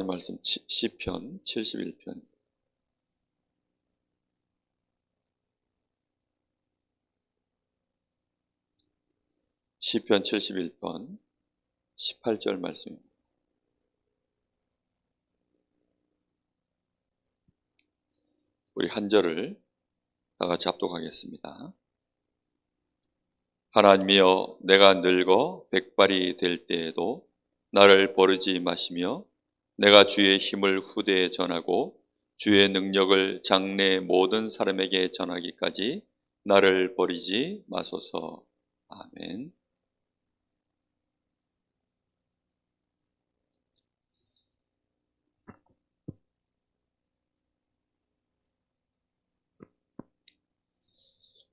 하나님 말씀 시편 71편 시편 71편 18절 말씀입니다. 우리 한 절을 다 같이 합독하겠습니다. 하나님이여, 내가 늙어 백발이 될 때에도 나를 버리지 마시며 내가 주의 힘을 후대에 전하고 주의 능력을 장래 모든 사람에게 전하기까지 나를 버리지 마소서. 아멘.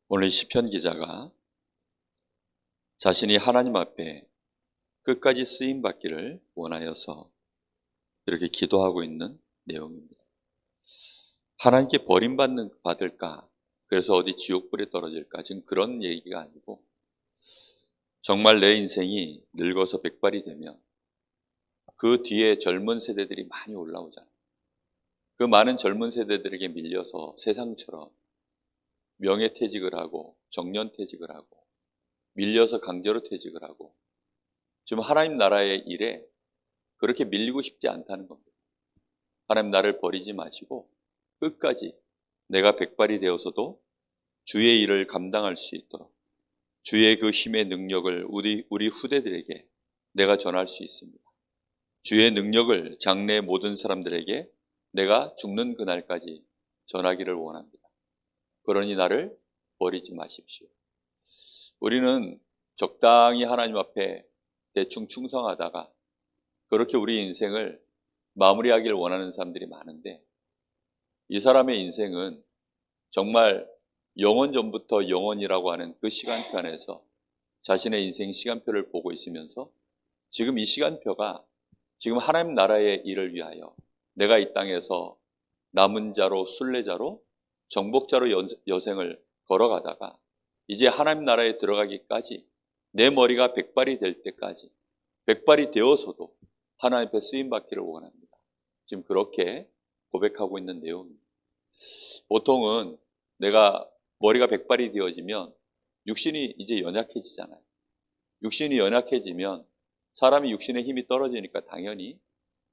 오늘 시편 기자가 자신이 하나님 앞에 끝까지 쓰임 받기를 원하여서 이렇게 기도하고 있는 내용입니다. 하나님께 받을까? 그래서 어디 지옥불에 떨어질까? 지금 그런 얘기가 아니고 정말 내 인생이 늙어서 백발이 되면 그 뒤에 젊은 세대들이 많이 올라오잖아요. 그 많은 젊은 세대들에게 밀려서 세상처럼 명예퇴직을 하고 정년퇴직을 하고 밀려서 강제로 퇴직을 하고 지금 하나님 나라의 일에 그렇게 밀리고 싶지 않다는 겁니다. 하나님 나를 버리지 마시고 끝까지 내가 백발이 되어서도 주의 일을 감당할 수 있도록 주의 그 힘의 능력을 우리 후대들에게 내가 전할 수 있습니다. 주의 능력을 장래 모든 사람들에게 내가 죽는 그날까지 전하기를 원합니다. 그러니 나를 버리지 마십시오. 우리는 적당히 하나님 앞에 대충 충성하다가 그렇게 우리 인생을 마무리하기를 원하는 사람들이 많은데 이 사람의 인생은 정말 영원 전부터 영원이라고 하는 그 시간표 안에서 자신의 인생 시간표를 보고 있으면서 지금 이 시간표가 지금 하나님 나라의 일을 위하여 내가 이 땅에서 남은 자로 순례자로 정복자로 여생을 걸어가다가 이제 하나님 나라에 들어가기까지 내 머리가 백발이 될 때까지 백발이 되어서도 하나님 앞에 쓰임받기를 원합니다. 지금 그렇게 고백하고 있는 내용입니다. 보통은 내가 머리가 백발이 되어지면 육신이 이제 연약해지잖아요. 육신이 연약해지면 사람이 육신의 힘이 떨어지니까 당연히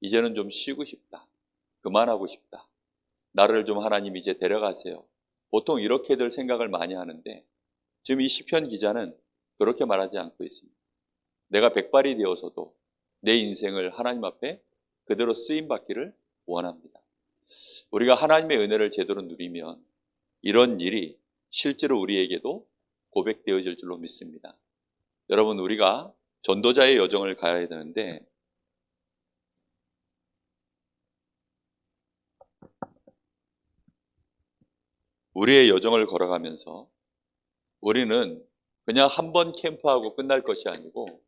이제는 좀 쉬고 싶다. 그만하고 싶다. 나를 좀 하나님 이제 데려가세요. 보통 이렇게들 생각을 많이 하는데 지금 이 시편 기자는 그렇게 말하지 않고 있습니다. 내가 백발이 되어서도 내 인생을 하나님 앞에 그대로 쓰임받기를 원합니다. 우리가 하나님의 은혜를 제대로 누리면 이런 일이 실제로 우리에게도 고백되어질 줄로 믿습니다. 여러분, 우리가 전도자의 여정을 가야 되는데 우리의 여정을 걸어가면서 우리는 그냥 한 번 캠프하고 끝날 것이 아니고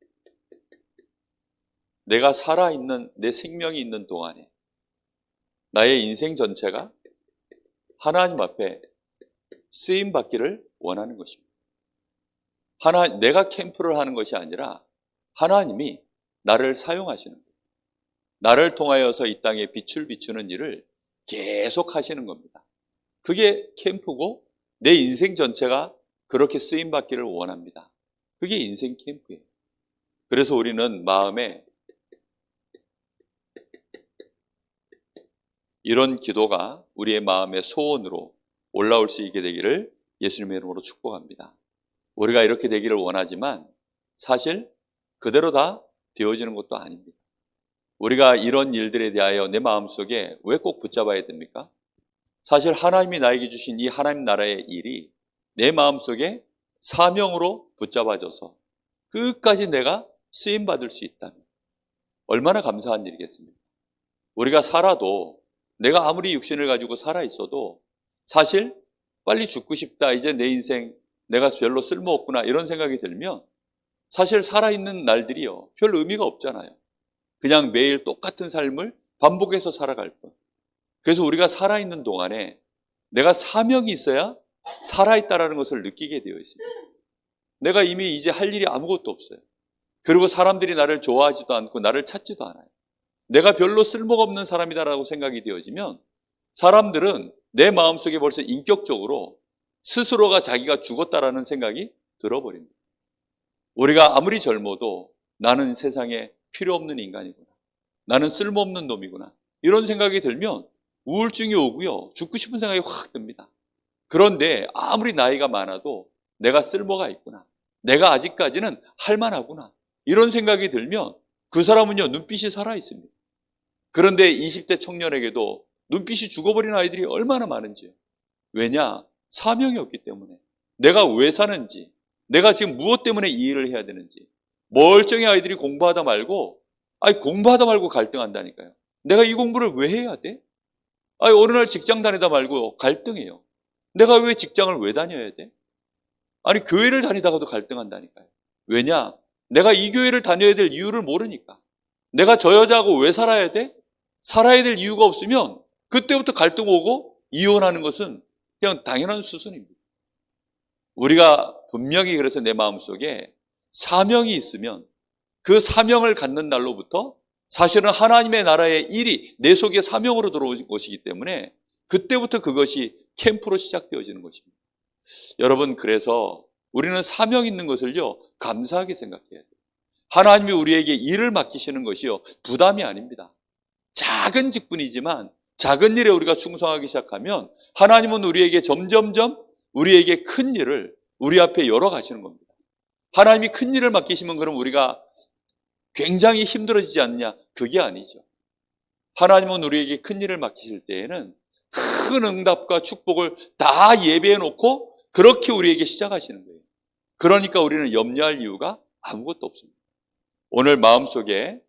내가 살아있는 내 생명이 있는 동안에 나의 인생 전체가 하나님 앞에 쓰임받기를 원하는 것입니다. 내가 캠프를 하는 것이 아니라 하나님이 나를 사용하시는 거예요. 나를 통하여서 이 땅에 빛을 비추는 일을 계속 하시는 겁니다. 그게 캠프고 내 인생 전체가 그렇게 쓰임받기를 원합니다. 그게 인생 캠프예요. 그래서 우리는 마음에 이런 기도가 우리의 마음의 소원으로 올라올 수 있게 되기를 예수님의 이름으로 축복합니다. 우리가 이렇게 되기를 원하지만 사실 그대로 다 되어지는 것도 아닙니다. 우리가 이런 일들에 대하여 내 마음속에 왜 꼭 붙잡아야 됩니까? 사실 하나님이 나에게 주신 이 하나님 나라의 일이 내 마음속에 사명으로 붙잡아져서 끝까지 내가 쓰임받을 수 있다면 얼마나 감사한 일이겠습니까? 우리가 살아도 내가 아무리 육신을 가지고 살아 있어도 사실 빨리 죽고 싶다, 이제 내 인생 내가 별로 쓸모없구나 이런 생각이 들면 사실 살아있는 날들이요 별 의미가 없잖아요. 그냥 매일 똑같은 삶을 반복해서 살아갈 뿐. 그래서 우리가 살아있는 동안에 내가 사명이 있어야 살아있다라는 것을 느끼게 되어 있습니다. 내가 이미 이제 할 일이 아무것도 없어요. 그리고 사람들이 나를 좋아하지도 않고 나를 찾지도 않아요. 내가 별로 쓸모가 없는 사람이다라고 생각이 되어지면 사람들은 내 마음속에 벌써 인격적으로 스스로가 자기가 죽었다라는 생각이 들어버립니다. 우리가 아무리 젊어도 나는 세상에 필요 없는 인간이구나. 나는 쓸모없는 놈이구나. 이런 생각이 들면 우울증이 오고요. 죽고 싶은 생각이 확 듭니다. 그런데 아무리 나이가 많아도 내가 쓸모가 있구나. 내가 아직까지는 할만하구나. 이런 생각이 들면 그 사람은요, 눈빛이 살아있습니다. 그런데 20대 청년에게도 눈빛이 죽어버린 아이들이 얼마나 많은지요. 왜냐? 사명이 없기 때문에. 내가 왜 사는지, 내가 지금 무엇 때문에 이 일을 해야 되는지. 멀쩡히 아이들이 공부하다 말고 갈등한다니까요. 내가 이 공부를 왜 해야 돼? 어느 날 직장 다니다 말고 갈등해요. 내가 왜 직장을 왜 다녀야 돼? 교회를 다니다가도 갈등한다니까요. 왜냐? 내가 이 교회를 다녀야 될 이유를 모르니까. 내가 저 여자하고 왜 살아야 돼? 살아야 될 이유가 없으면 그때부터 갈등 오고 이혼하는 것은 그냥 당연한 수순입니다. 우리가 분명히 그래서 내 마음속에 사명이 있으면 그 사명을 갖는 날로부터 사실은 하나님의 나라의 일이 내 속에 사명으로 들어오는 것이기 때문에 그때부터 그것이 캠프로 시작되어지는 것입니다. 여러분, 그래서 우리는 사명 있는 것을요, 감사하게 생각해야 돼요. 하나님이 우리에게 일을 맡기시는 것이요, 부담이 아닙니다. 작은 직분이지만 작은 일에 우리가 충성하기 시작하면 하나님은 우리에게 점점점 우리에게 큰 일을 우리 앞에 열어가시는 겁니다. 하나님이 큰 일을 맡기시면 그럼 우리가 굉장히 힘들어지지 않느냐? 그게 아니죠. 하나님은 우리에게 큰 일을 맡기실 때에는 큰 응답과 축복을 다 예배해 놓고 그렇게 우리에게 시작하시는 거예요. 그러니까 우리는 염려할 이유가 아무것도 없습니다. 오늘 마음속에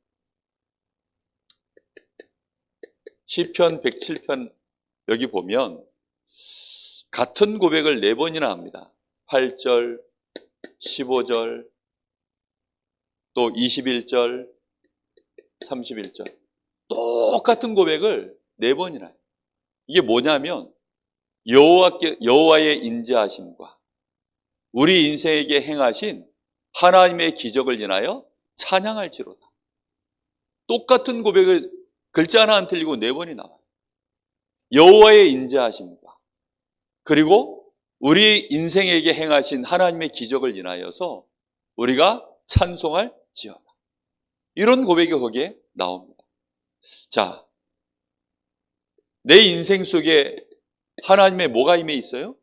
시편 107편 여기 보면 같은 고백을 4번이나 합니다. 8절, 15절, 또 21절, 31절. 똑같은 고백을 4번이나 해요. 이게 뭐냐면 여호와의 인자하심과 우리 인생에게 행하신 하나님의 기적을 인하여 찬양할지로다. 똑같은 고백을 글자 하나 안 틀리고 4번이 나와요. 여호와의 인자하심과 그리고 우리 인생에게 행하신 하나님의 기적을 인하여서 우리가 찬송할지어다. 이런 고백이 거기에 나옵니다. 자, 내 인생 속에 하나님의 뭐가 임해 있어요?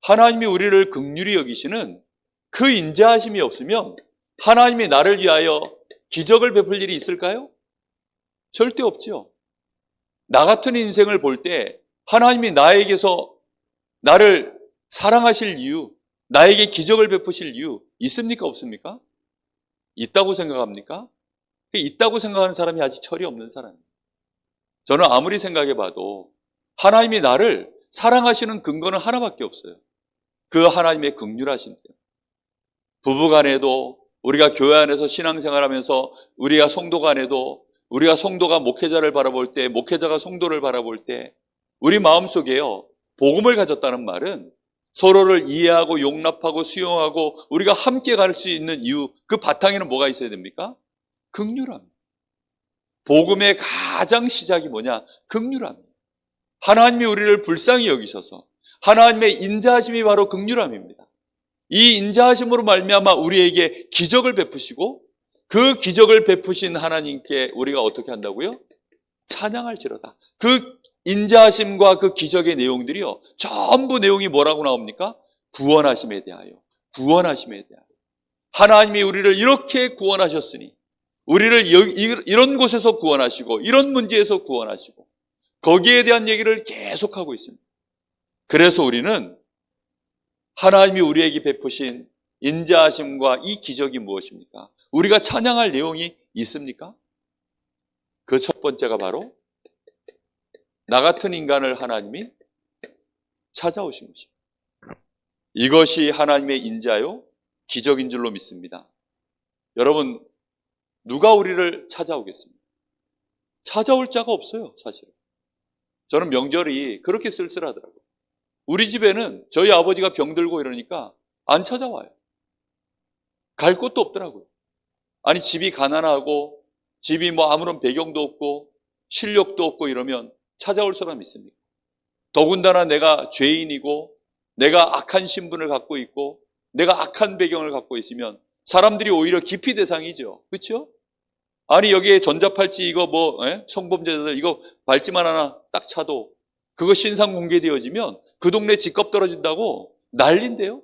하나님이 우리를 긍휼히 여기시는 그 인자하심이 없으면 하나님이 나를 위하여 기적을 베풀 일이 있을까요? 절대 없지요. 나 같은 인생을 볼 때 하나님이 나에게서 나를 사랑하실 이유, 나에게 기적을 베푸실 이유 있습니까? 없습니까? 있다고 생각합니까? 있다고 생각하는 사람이 아직 철이 없는 사람이에요. 저는 아무리 생각해봐도 하나님이 나를 사랑하시는 근거는 하나밖에 없어요. 그 하나님의 긍휼하심 때문에. 부부간에도 우리가 교회 안에서 신앙생활하면서 우리가 성도 간에도 우리가 성도가 목회자를 바라볼 때 목회자가 성도를 바라볼 때 우리 마음속에요. 복음을 가졌다는 말은 서로를 이해하고 용납하고 수용하고 우리가 함께 갈 수 있는 이유, 그 바탕에는 뭐가 있어야 됩니까? 긍휼함. 복음의 가장 시작이 뭐냐? 긍휼함. 하나님이 우리를 불쌍히 여기셔서 하나님의 인자하심이 바로 긍휼함입니다. 이 인자하심으로 말미암아 우리에게 기적을 베푸시고 그 기적을 베푸신 하나님께 우리가 어떻게 한다고요? 찬양할지로다. 그 인자하심과 그 기적의 내용들이요, 전부 내용이 뭐라고 나옵니까? 구원하심에 대하여, 구원하심에 대하여. 하나님이 우리를 이렇게 구원하셨으니 우리를 이런 곳에서 구원하시고 이런 문제에서 구원하시고 거기에 대한 얘기를 계속하고 있습니다. 그래서 우리는 하나님이 우리에게 베푸신 인자하심과 이 기적이 무엇입니까? 우리가 찬양할 내용이 있습니까? 그 첫 번째가 바로 나 같은 인간을 하나님이 찾아오신 것입니다. 이것이 하나님의 인자요 기적인 줄로 믿습니다. 여러분, 누가 우리를 찾아오겠습니까? 찾아올 자가 없어요, 사실. 저는 명절이 그렇게 쓸쓸하더라고요. 우리 집에는 저희 아버지가 병들고 이러니까 안 찾아와요. 갈 곳도 없더라고요. 아니, 집이 가난하고 집이 뭐 아무런 배경도 없고 실력도 없고 이러면 찾아올 사람 있습니까? 더군다나 내가 죄인이고 내가 악한 신분을 갖고 있고 내가 악한 배경을 갖고 있으면 사람들이 오히려 기피 대상이죠. 그렇죠? 아니 여기에 전자팔찌 이거 뭐 성범죄자들 이거 밟지만 하나 딱 차도 그거 신상 공개되어지면 그 동네 집값 떨어진다고 난린데요.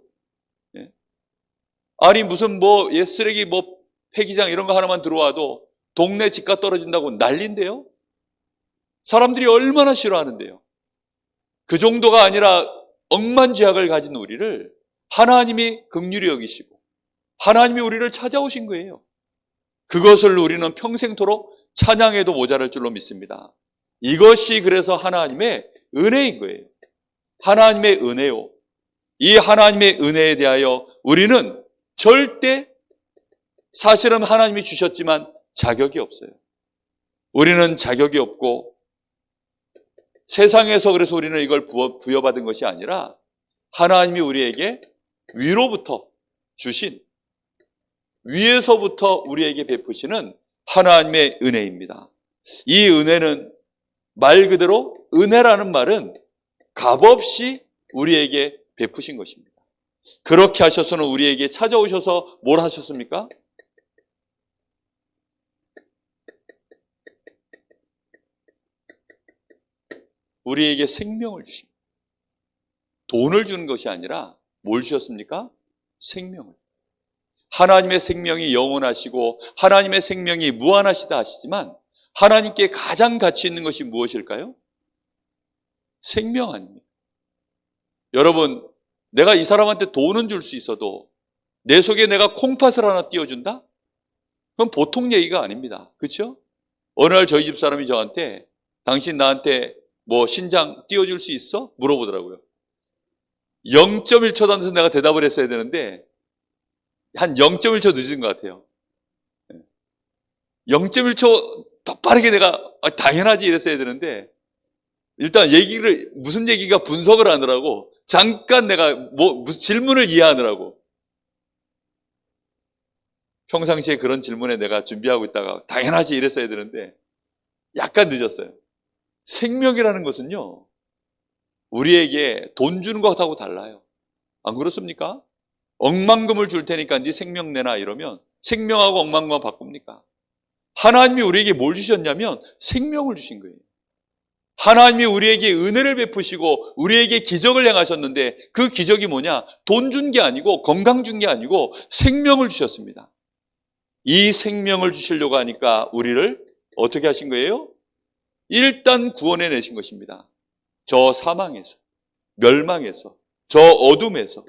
예? 아니 무슨 뭐 쓰레기 뭐 폐기장 이런 거 하나만 들어와도 동네 집값 떨어진다고 난린데요. 사람들이 얼마나 싫어하는데요. 그 정도가 아니라 억만죄악을 가진 우리를 하나님이 긍휼히 여기시고 하나님이 우리를 찾아오신 거예요. 그것을 우리는 평생토록 찬양해도 모자랄 줄로 믿습니다. 이것이 그래서 하나님의 은혜인 거예요. 하나님의 은혜요. 이 하나님의 은혜에 대하여 우리는 절대 사실은 하나님이 주셨지만 자격이 없어요. 우리는 자격이 없고 세상에서 그래서 우리는 이걸 부여받은 것이 아니라 하나님이 우리에게 위로부터 주신 위에서부터 우리에게 베푸시는 하나님의 은혜입니다. 이 은혜는 말 그대로 은혜라는 말은 값없이 우리에게 베푸신 것입니다. 그렇게 하셔서는 우리에게 찾아오셔서 뭘 하셨습니까? 우리에게 생명을 주십니다. 돈을 주는 것이 아니라 뭘 주셨습니까? 생명을. 하나님의 생명이 영원하시고 하나님의 생명이 무한하시다 하시지만 하나님께 가장 가치 있는 것이 무엇일까요? 생명 아닙니까? 여러분, 내가 이 사람한테 돈은 줄 수 있어도 내 속에 내가 콩팥을 하나 띄워준다? 그건 보통 얘기가 아닙니다. 그렇죠? 어느 날 저희 집 사람이 저한테 당신 나한테 뭐 신장 띄워줄 수 있어? 물어보더라고요. 0.1초도 안 돼서 내가 대답을 했어야 되는데 한 0.1초 늦은 것 같아요. 0.1초 더 빠르게 내가 당연하지 이랬어야 되는데 일단 무슨 얘기가 분석을 하느라고 잠깐 내가 무슨 질문을 이해하느라고 평상시에 그런 질문에 내가 준비하고 있다가 당연하지 이랬어야 되는데 약간 늦었어요. 생명이라는 것은요, 우리에게 돈 주는 것하고 달라요. 안 그렇습니까? 억만금을 줄 테니까 네 생명 내놔 이러면 생명하고 억만금만 바꿉니까? 하나님이 우리에게 뭘 주셨냐면 생명을 주신 거예요. 하나님이 우리에게 은혜를 베푸시고 우리에게 기적을 행하셨는데 그 기적이 뭐냐? 돈 준 게 아니고 건강 준 게 아니고 생명을 주셨습니다. 이 생명을 주시려고 하니까 우리를 어떻게 하신 거예요? 일단 구원해 내신 것입니다. 저 사망에서, 멸망에서, 저 어둠에서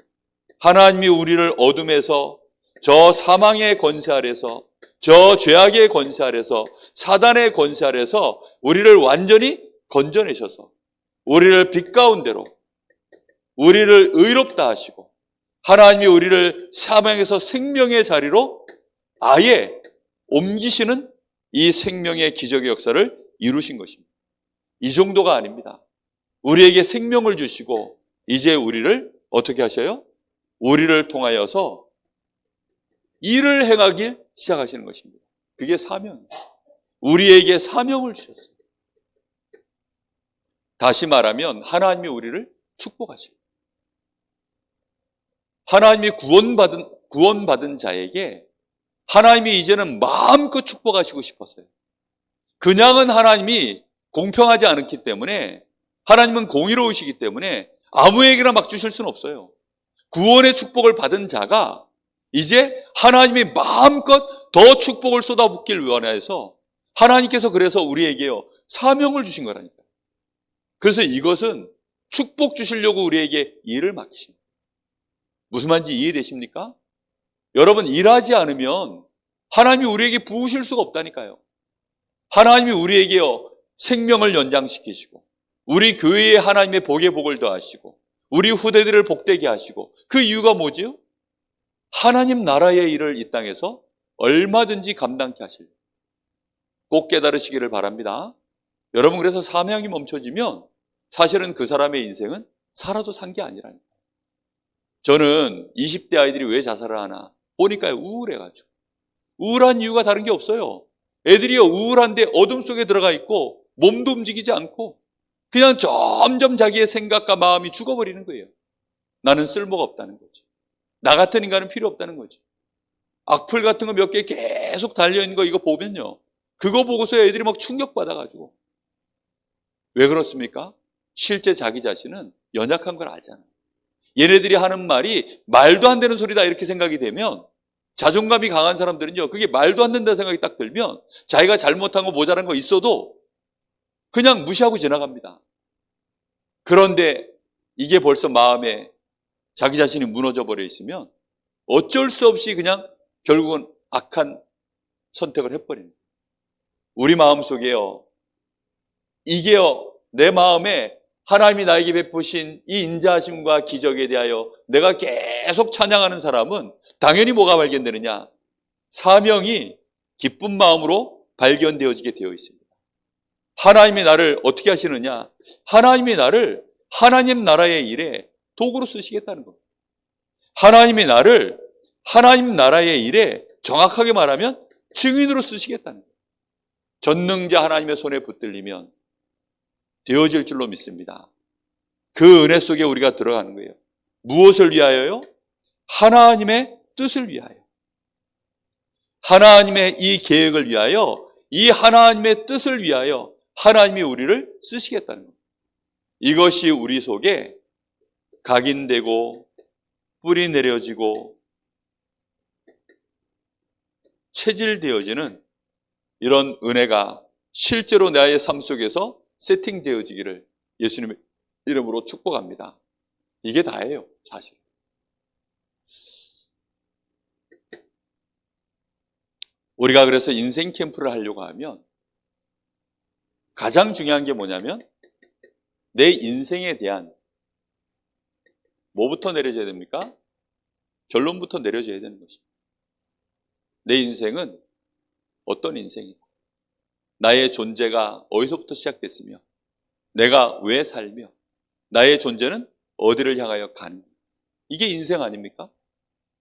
하나님이 우리를 어둠에서 저 사망의 권세 아래서 저 죄악의 권세 아래서 사단의 권세 아래서 우리를 완전히 건져내셔서 우리를 빛 가운데로 우리를 의롭다 하시고 하나님이 우리를 사망에서 생명의 자리로 아예 옮기시는 이 생명의 기적의 역사를 이루신 것입니다. 이 정도가 아닙니다. 우리에게 생명을 주시고 이제 우리를 어떻게 하셔요? 우리를 통하여서 일을 행하길 시작하시는 것입니다. 그게 사명이에요. 우리에게 사명을 주셨어요. 다시 말하면 하나님이 우리를 축복하십니다. 하나님이 구원받은 자에게 하나님이 이제는 마음껏 축복하시고 싶었어요. 그냥은 하나님이 공평하지 않기 때문에 하나님은 공의로우시기 때문에 아무에게나 막 주실 수는 없어요. 구원의 축복을 받은 자가 이제 하나님이 마음껏 더 축복을 쏟아붓길 원해서 하나님께서 그래서 우리에게요 사명을 주신 거라니까요. 그래서 이것은 축복 주시려고 우리에게 일을 맡기십니다. 무슨 말인지 이해되십니까? 여러분 일하지 않으면 하나님이 우리에게 부으실 수가 없다니까요. 하나님이 우리에게요 생명을 연장시키시고 우리 교회에 하나님의 복의 복을 더하시고 우리 후대들을 복되게 하시고 그 이유가 뭐지요? 하나님 나라의 일을 이 땅에서 얼마든지 감당케 하실 꼭 깨달으시기를 바랍니다. 여러분 그래서 사명이 멈춰지면 사실은 그 사람의 인생은 살아도 산 게 아니라니까요. 저는 20대 아이들이 왜 자살을 하나 보니까요 우울해가지고 우울한 이유가 다른 게 없어요. 애들이요, 우울한데 어둠 속에 들어가 있고 몸도 움직이지 않고 그냥 점점 자기의 생각과 마음이 죽어버리는 거예요. 나는 쓸모가 없다는 거지. 나 같은 인간은 필요 없다는 거지. 악플 같은 거 몇 개 계속 달려있는 거 이거 보면요, 그거 보고서 애들이 막 충격받아가지고. 왜 그렇습니까? 실제 자기 자신은 연약한 걸 알잖아요. 얘네들이 하는 말이 말도 안 되는 소리다 이렇게 생각이 되면, 자존감이 강한 사람들은요, 그게 말도 안 된다는 생각이 딱 들면 자기가 잘못한 거 모자란 거 있어도 그냥 무시하고 지나갑니다. 그런데 이게 벌써 마음에 자기 자신이 무너져 버려 있으면 어쩔 수 없이 그냥 결국은 악한 선택을 해버리는 거예요. 우리 마음속에요, 이게요, 내 마음에 하나님이 나에게 베푸신 이 인자하심과 기적에 대하여 내가 계속 찬양하는 사람은 당연히 뭐가 발견되느냐? 사명이 기쁜 마음으로 발견되어지게 되어 있습니다. 하나님이 나를 어떻게 하시느냐? 하나님이 나를 하나님 나라의 일에 도구로 쓰시겠다는 겁니다. 하나님이 나를 하나님 나라의 일에 정확하게 말하면 증인으로 쓰시겠다는 거예요. 전능자 하나님의 손에 붙들리면 되어질 줄로 믿습니다. 그 은혜 속에 우리가 들어가는 거예요. 무엇을 위하여요? 하나님의 뜻을 위하여. 하나님의 이 계획을 위하여, 이 하나님의 뜻을 위하여 하나님이 우리를 쓰시겠다는 겁니다. 이것이 우리 속에 각인되고 뿌리 내려지고 체질되어지는 이런 은혜가 실제로 나의 삶 속에서 세팅되어지기를 예수님의 이름으로 축복합니다. 이게 다예요, 사실. 우리가 그래서 인생 캠프를 하려고 하면 가장 중요한 게 뭐냐면 내 인생에 대한 뭐부터 내려줘야 됩니까? 결론부터 내려줘야 되는 것입니다. 내 인생은 어떤 인생이고, 나의 존재가 어디서부터 시작됐으며, 내가 왜 살며, 나의 존재는 어디를 향하여 가는가. 이게 인생 아닙니까?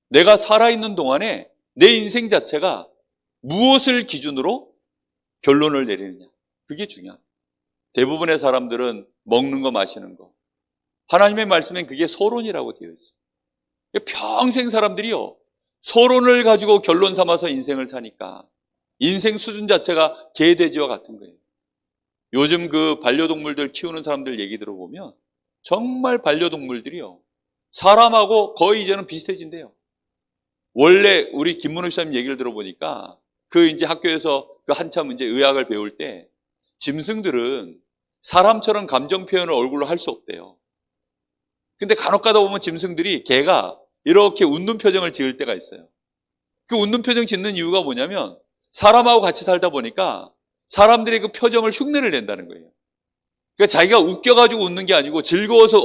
내가 살아있는 동안에 내 인생 자체가 무엇을 기준으로 결론을 내리느냐, 그게 중요합니다. 대부분의 사람들은 먹는 거 마시는 거, 하나님의 말씀엔 그게 서론이라고 되어 있어요. 평생 사람들이요, 서론을 가지고 결론 삼아서 인생을 사니까 인생 수준 자체가 개돼지와 같은 거예요. 요즘 그 반려동물들 키우는 사람들 얘기 들어보면 정말 반려동물들이요, 사람하고 거의 이제는 비슷해진대요. 원래 우리 김문호 씨님 얘기를 들어보니까 그 이제 학교에서 그 한참 이제 의학을 배울 때 짐승들은 사람처럼 감정 표현을 얼굴로 할 수 없대요. 근데 간혹 가다 보면 짐승들이 개가 이렇게 웃는 표정을 지을 때가 있어요. 그 웃는 표정 짓는 이유가 뭐냐면 사람하고 같이 살다 보니까 사람들의 그 표정을 흉내를 낸다는 거예요. 그러니까 자기가 웃겨가지고 웃는 게 아니고 즐거워서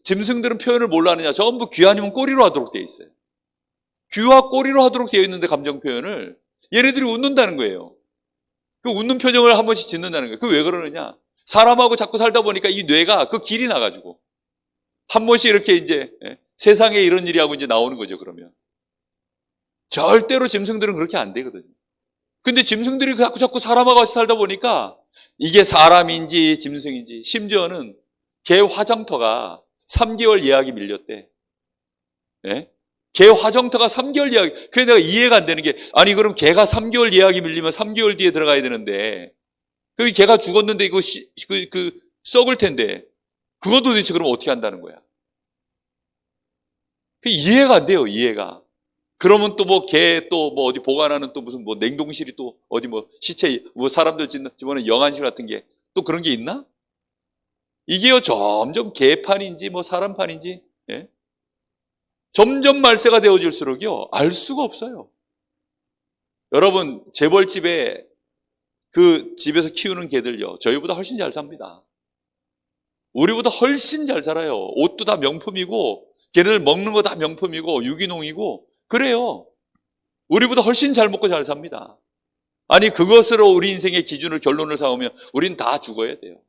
짐승들은 표현을 뭘로 하느냐? 전부 귀 아니면 꼬리로 하도록 되어 있어요. 귀와 꼬리로 하도록 되어 있는데 감정 표현을 얘네들이 웃는다는 거예요. 그 웃는 표정을 한 번씩 짓는다는 거예요. 그 왜 그러느냐? 사람하고 자꾸 살다 보니까 이 뇌가 그 길이 나가지고 한 번씩 이렇게 이제 세상에 이런 일이 하고 이제 나오는 거죠, 그러면. 절대로 짐승들은 그렇게 안 되거든요. 근데 짐승들이 자꾸 사람하고 같이 살다 보니까 이게 사람인지 짐승인지, 심지어는 개 화장터가 3개월 예약이 밀렸대. 예? 개 화장터가 3개월 예약. 그래서 내가 이해가 안 되는 게, 아니 그럼 개가 3개월 예약이 밀리면 3개월 뒤에 들어가야 되는데, 그 개가 죽었는데 이거 썩을 텐데, 그거 도대체 그럼 어떻게 한다는 거야? 그 이해가 안 돼요, 이해가. 그러면 또 뭐 개 또 뭐 어디 보관하는 또 무슨 뭐 냉동실이 또 어디 뭐 시체 뭐 사람들 집어넣는 영안실 같은 게 또 그런 게 있나? 이게요 점점 개판인지 뭐 사람판인지, 예? 점점 말세가 되어질수록요 알 수가 없어요. 여러분 재벌집에 그 집에서 키우는 개들요 저희보다 훨씬 잘 삽니다. 우리보다 훨씬 잘 살아요. 옷도 다 명품이고 걔네들 먹는 거 다 명품이고 유기농이고 그래요. 우리보다 훨씬 잘 먹고 잘 삽니다. 아니 그것으로 우리 인생의 기준을 결론을 삼으면 우린 다 죽어야 돼요.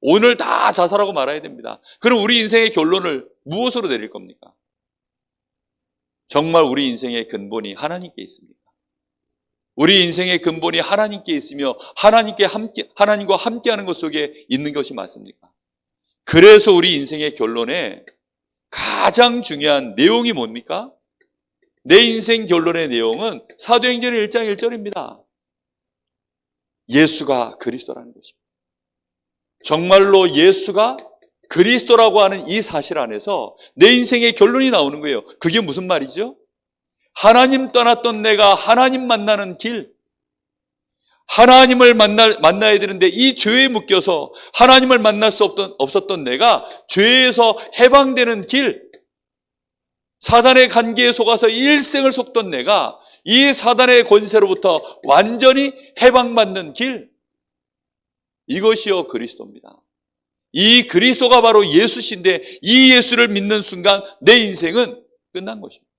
오늘 다 자살하고 말아야 됩니다. 그럼 우리 인생의 결론을 무엇으로 내릴 겁니까? 정말 우리 인생의 근본이 하나님께 있습니까? 우리 인생의 근본이 하나님께 있으며 하나님과 함께하는 것 속에 있는 것이 맞습니까? 그래서 우리 인생의 결론에 가장 중요한 내용이 뭡니까? 내 인생 결론의 내용은 사도행전 1장 1절입니다. 예수가 그리스도라는 것입니다. 정말로 예수가 그리스도라고 하는 이 사실 안에서 내 인생의 결론이 나오는 거예요. 그게 무슨 말이죠? 하나님 떠났던 내가 하나님 만나는 길, 하나님을 만나야 되는데 이 죄에 묶여서 하나님을 만날 수 없었던 내가 죄에서 해방되는 길, 사단의 관계에 속아서 일생을 속던 내가 이 사단의 권세로부터 완전히 해방받는 길, 이것이요 그리스도입니다. 이 그리스도가 바로 예수신데 이 예수를 믿는 순간 내 인생은 끝난 것입니다.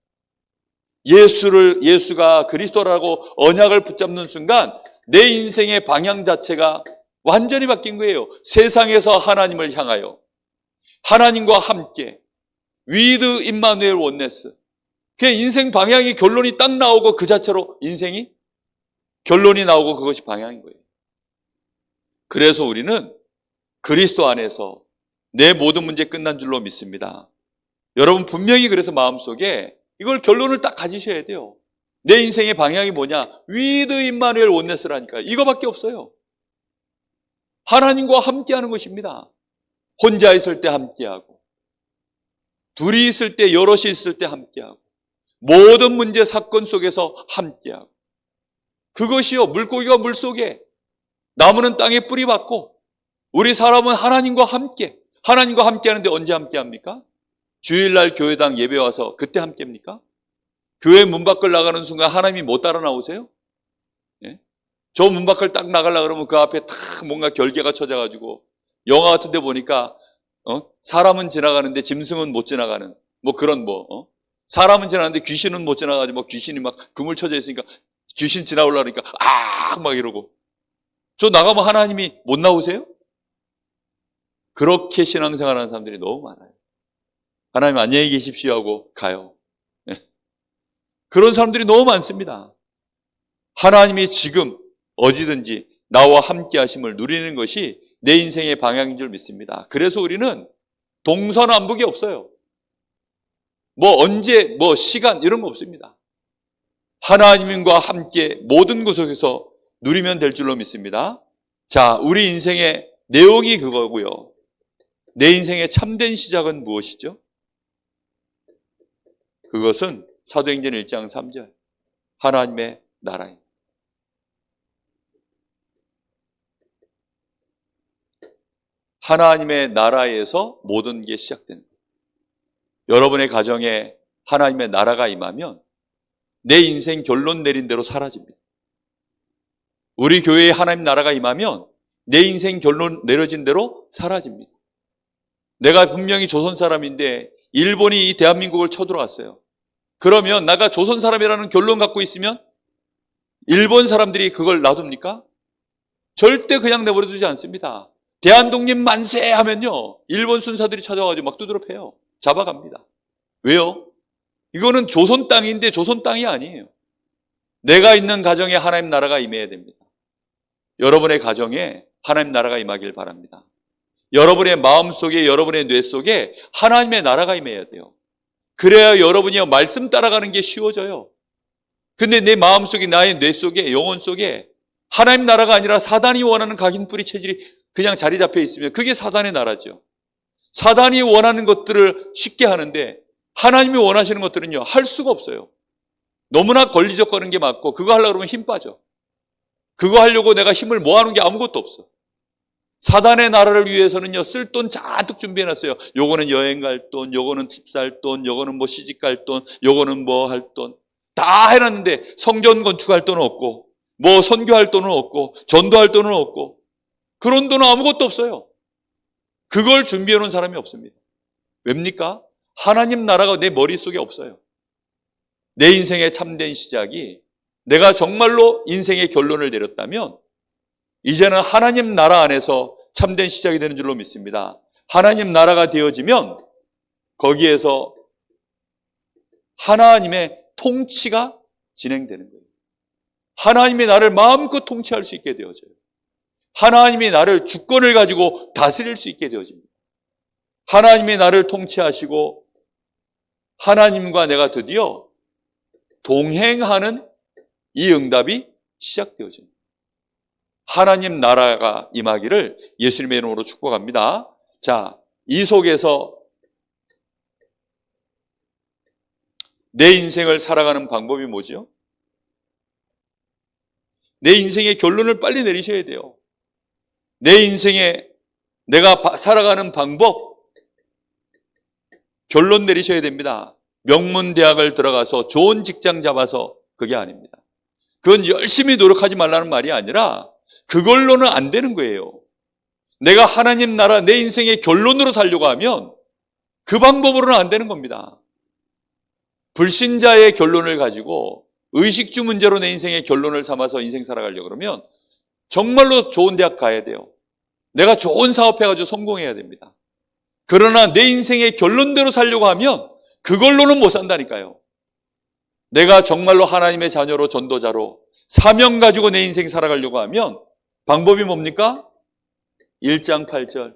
예수가 그리스도라고 언약을 붙잡는 순간 내 인생의 방향 자체가 완전히 바뀐 거예요. 세상에서 하나님을 향하여 하나님과 함께 위드 임마누엘 원네스. 그냥 인생 방향이 결론이 딱 나오고 그 자체로 인생이 결론이 나오고 그것이 방향인 거예요. 그래서 우리는 그리스도 안에서 내 모든 문제 끝난 줄로 믿습니다. 여러분 분명히 그래서 마음속에 이걸 결론을 딱 가지셔야 돼요. 내 인생의 방향이 뭐냐? 위드 임마누엘 원네스라니까. 이거밖에 없어요. 하나님과 함께하는 것입니다. 혼자 있을 때 함께하고, 둘이 있을 때, 여럿이 있을 때 함께하고, 모든 문제 사건 속에서 함께하고, 그것이요 물고기가 물속에, 나무는 땅에 뿌리 박고, 우리 사람은 하나님과 함께하는데 언제 함께합니까? 주일날 교회당 예배 와서 그때 함께합니까? 교회 문 밖을 나가는 순간 하나님이 못 따라 나오세요? 예? 저 문 밖을 딱 나가려고 그러면 그 앞에 탁 뭔가 결계가 쳐져가지고 영화 같은 데 보니까 사람은 지나가는데 짐승은 못 지나가는 그런 사람은 지나가는데 귀신은 못 지나가지 귀신이 막 그물 쳐져 있으니까 귀신 지나오려고 그러니까 막 이러고 저 나가면 하나님이 못 나오세요? 그렇게 신앙생활하는 사람들이 너무 많아요. 하나님 안녕히 계십시오 하고 가요. 그런 사람들이 너무 많습니다. 하나님이 지금 어디든지 나와 함께 하심을 누리는 것이 내 인생의 방향인 줄 믿습니다. 그래서 우리는 동서남북이 없어요. 언제, 시간 이런 거 없습니다. 하나님과 함께 모든 구석에서 누리면 될 줄로 믿습니다. 자, 우리 인생의 내용이 그거고요. 내 인생의 참된 시작은 무엇이죠? 그것은 사도행전 1장 3절 하나님의 나라입니다. 하나님의 나라에서 모든 게 시작되는 거예요. 여러분의 가정에 하나님의 나라가 임하면 내 인생 결론 내린 대로 사라집니다. 우리 교회에 하나님 나라가 임하면 내 인생 결론 내려진 대로 사라집니다. 내가 분명히 조선 사람인데 일본이 이 대한민국을 쳐들어왔어요. 그러면 내가 조선 사람이라는 결론 갖고 있으면 일본 사람들이 그걸 놔둡니까? 절대 그냥 내버려 두지 않습니다. 대한독립 만세 하면요 일본 순사들이 찾아와가지고 막 두드려 패요. 잡아갑니다. 왜요? 이거는 조선 땅인데 조선 땅이 아니에요. 내가 있는 가정에 하나님 나라가 임해야 됩니다. 여러분의 가정에 하나님 나라가 임하길 바랍니다. 여러분의 마음속에 여러분의 뇌 속에 하나님의 나라가 임해야 돼요. 그래야 여러분이 말씀 따라가는 게 쉬워져요. 근데 내 마음속에 나의 뇌 속에 영혼 속에 하나님 나라가 아니라 사단이 원하는 각인뿌리 체질이 그냥 자리 잡혀 있으면 그게 사단의 나라죠. 사단이 원하는 것들을 쉽게 하는데 하나님이 원하시는 것들은요 할 수가 없어요. 너무나 걸리적거리는 게 맞고 그거 하려고 그러면 힘 빠져. 그거 하려고 내가 힘을 모아놓은 게 아무것도 없어. 사단의 나라를 위해서는요 쓸 돈 잔뜩 준비해놨어요. 요거는 여행 갈 돈, 요거는 집 살 돈, 요거는 시집 갈 돈, 요거는 할 돈 다 해놨는데 성전 건축할 돈은 없고 선교할 돈은 없고 전도할 돈은 없고 그런 돈은 아무것도 없어요. 그걸 준비해놓은 사람이 없습니다. 왜입니까? 하나님 나라가 내 머릿속에 없어요. 내 인생의 참된 시작이 내가 정말로 인생의 결론을 내렸다면 이제는 하나님 나라 안에서 참된 시작이 되는 줄로 믿습니다. 하나님 나라가 되어지면 거기에서 하나님의 통치가 진행되는 거예요. 하나님이 나를 마음껏 통치할 수 있게 되어져요. 하나님이 나를 주권을 가지고 다스릴 수 있게 되어집니다. 하나님이 나를 통치하시고 하나님과 내가 드디어 동행하는 이 응답이 시작되어집니다. 하나님 나라가 임하기를 예수님의 이름으로 축복합니다. 자, 이 속에서 내 인생을 살아가는 방법이 뭐죠? 내 인생의 결론을 빨리 내리셔야 돼요. 내 인생에 내가 살아가는 방법, 결론 내리셔야 됩니다. 명문대학을 들어가서 좋은 직장 잡아서 그게 아닙니다. 그건 열심히 노력하지 말라는 말이 아니라 그걸로는 안 되는 거예요. 내가 하나님 나라 내 인생의 결론으로 살려고 하면 그 방법으로는 안 되는 겁니다. 불신자의 결론을 가지고 의식주 문제로 내 인생의 결론을 삼아서 인생 살아가려고 그러면 정말로 좋은 대학 가야 돼요. 내가 좋은 사업해가지고 성공해야 됩니다. 그러나 내 인생의 결론대로 살려고 하면 그걸로는 못 산다니까요. 내가 정말로 하나님의 자녀로 전도자로 사명 가지고 내 인생 살아가려고 하면 방법이 뭡니까? 1장 8절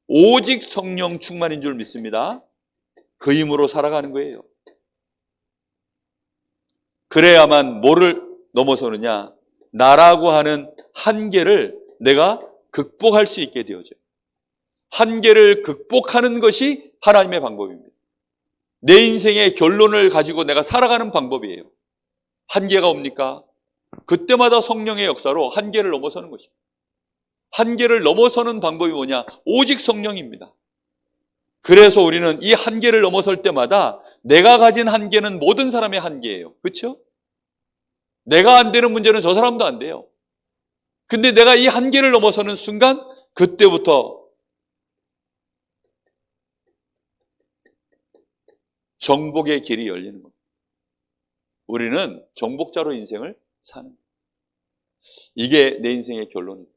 오직 성령 충만인 줄 믿습니다. 그 힘으로 살아가는 거예요. 그래야만 뭐를 넘어서느냐? 나라고 하는 한계를 내가 극복할 수 있게 되어져요. 한계를 극복하는 것이 하나님의 방법입니다. 내 인생의 결론을 가지고 내가 살아가는 방법이에요. 한계가 옵니까? 그때마다 성령의 역사로 한계를 넘어서는 것입니다. 한계를 넘어서는 방법이 뭐냐? 오직 성령입니다. 그래서 우리는 이 한계를 넘어설 때마다 내가 가진 한계는 모든 사람의 한계예요. 그렇죠? 내가 안 되는 문제는 저 사람도 안 돼요. 근데 내가 이 한계를 넘어서는 순간 그때부터 정복의 길이 열리는 겁니다. 우리는 정복자로 인생을 사는 거예요. 이게 내 인생의 결론입니다.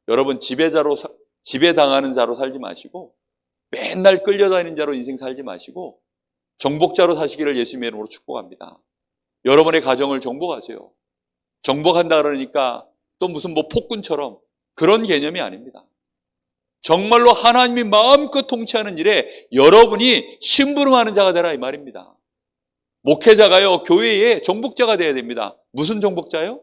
여러분 지배당하는 자로 살지 마시고 맨날 끌려다니는 자로 인생 살지 마시고 정복자로 사시기를 예수님의 이름으로 축복합니다. 여러분의 가정을 정복하세요. 정복한다 그러니까 또 무슨 뭐 폭군처럼 그런 개념이 아닙니다. 정말로 하나님이 마음껏 통치하는 일에 여러분이 심부름하는 자가 되라 이 말입니다. 목회자가요, 교회에 정복자가 돼야 됩니다. 무슨 정복자요?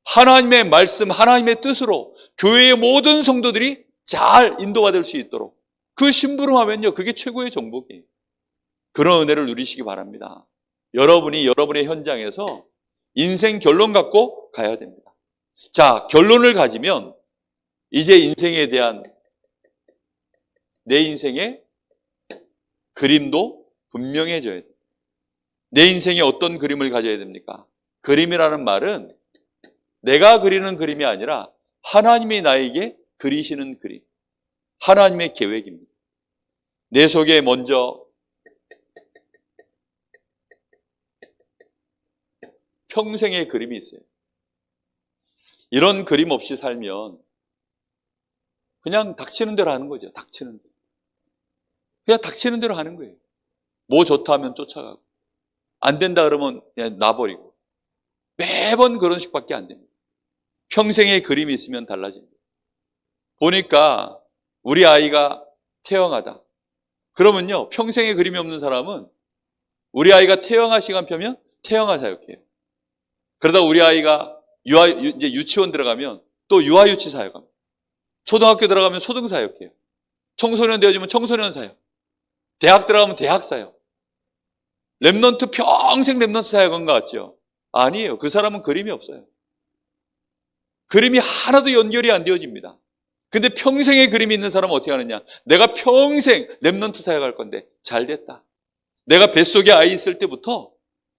하나님의 말씀, 하나님의 뜻으로 교회의 모든 성도들이 잘 인도받을 수 있도록 그 심부름하면요, 그게 최고의 정복이에요. 그런 은혜를 누리시기 바랍니다. 여러분이 여러분의 현장에서 인생 결론 갖고 가야 됩니다. 자, 결론을 가지면 이제 인생에 대한 내 인생의 그림도 분명해져야 돼요. 내 인생에 어떤 그림을 가져야 됩니까? 그림이라는 말은 내가 그리는 그림이 아니라 하나님이 나에게 그리시는 그림, 하나님의 계획입니다. 내 속에 먼저 평생의 그림이 있어요. 이런 그림 없이 살면 그냥 닥치는 대로 하는 거죠. 닥치는 대로. 그냥 닥치는 대로 하는 거예요. 뭐 좋다 하면 쫓아가고 안 된다 그러면 그냥 놔버리고 매번 그런 식밖에 안 됩니다. 평생의 그림이 있으면 달라집니다. 보니까 우리 아이가 태영하다. 그러면요, 평생의 그림이 없는 사람은 우리 아이가 태영할 시간 펴면 태영하 사역해요. 그러다 우리 아이가 이제 유치원 들어가면 또 유아유치 사역합니다. 초등학교 들어가면 초등 사역해요. 청소년 되어지면 청소년 사역. 대학 들어가면 대학 사역. 렘넌트 평생 렘넌트 사역한 것 같죠? 아니에요. 그 사람은 그림이 없어요. 그림이 하나도 연결이 안 되어집니다. 근데 평생의 그림이 있는 사람은 어떻게 하느냐? 내가 평생 렘넌트 사역할 건데 잘 됐다. 내가 뱃속에 아이 있을 때부터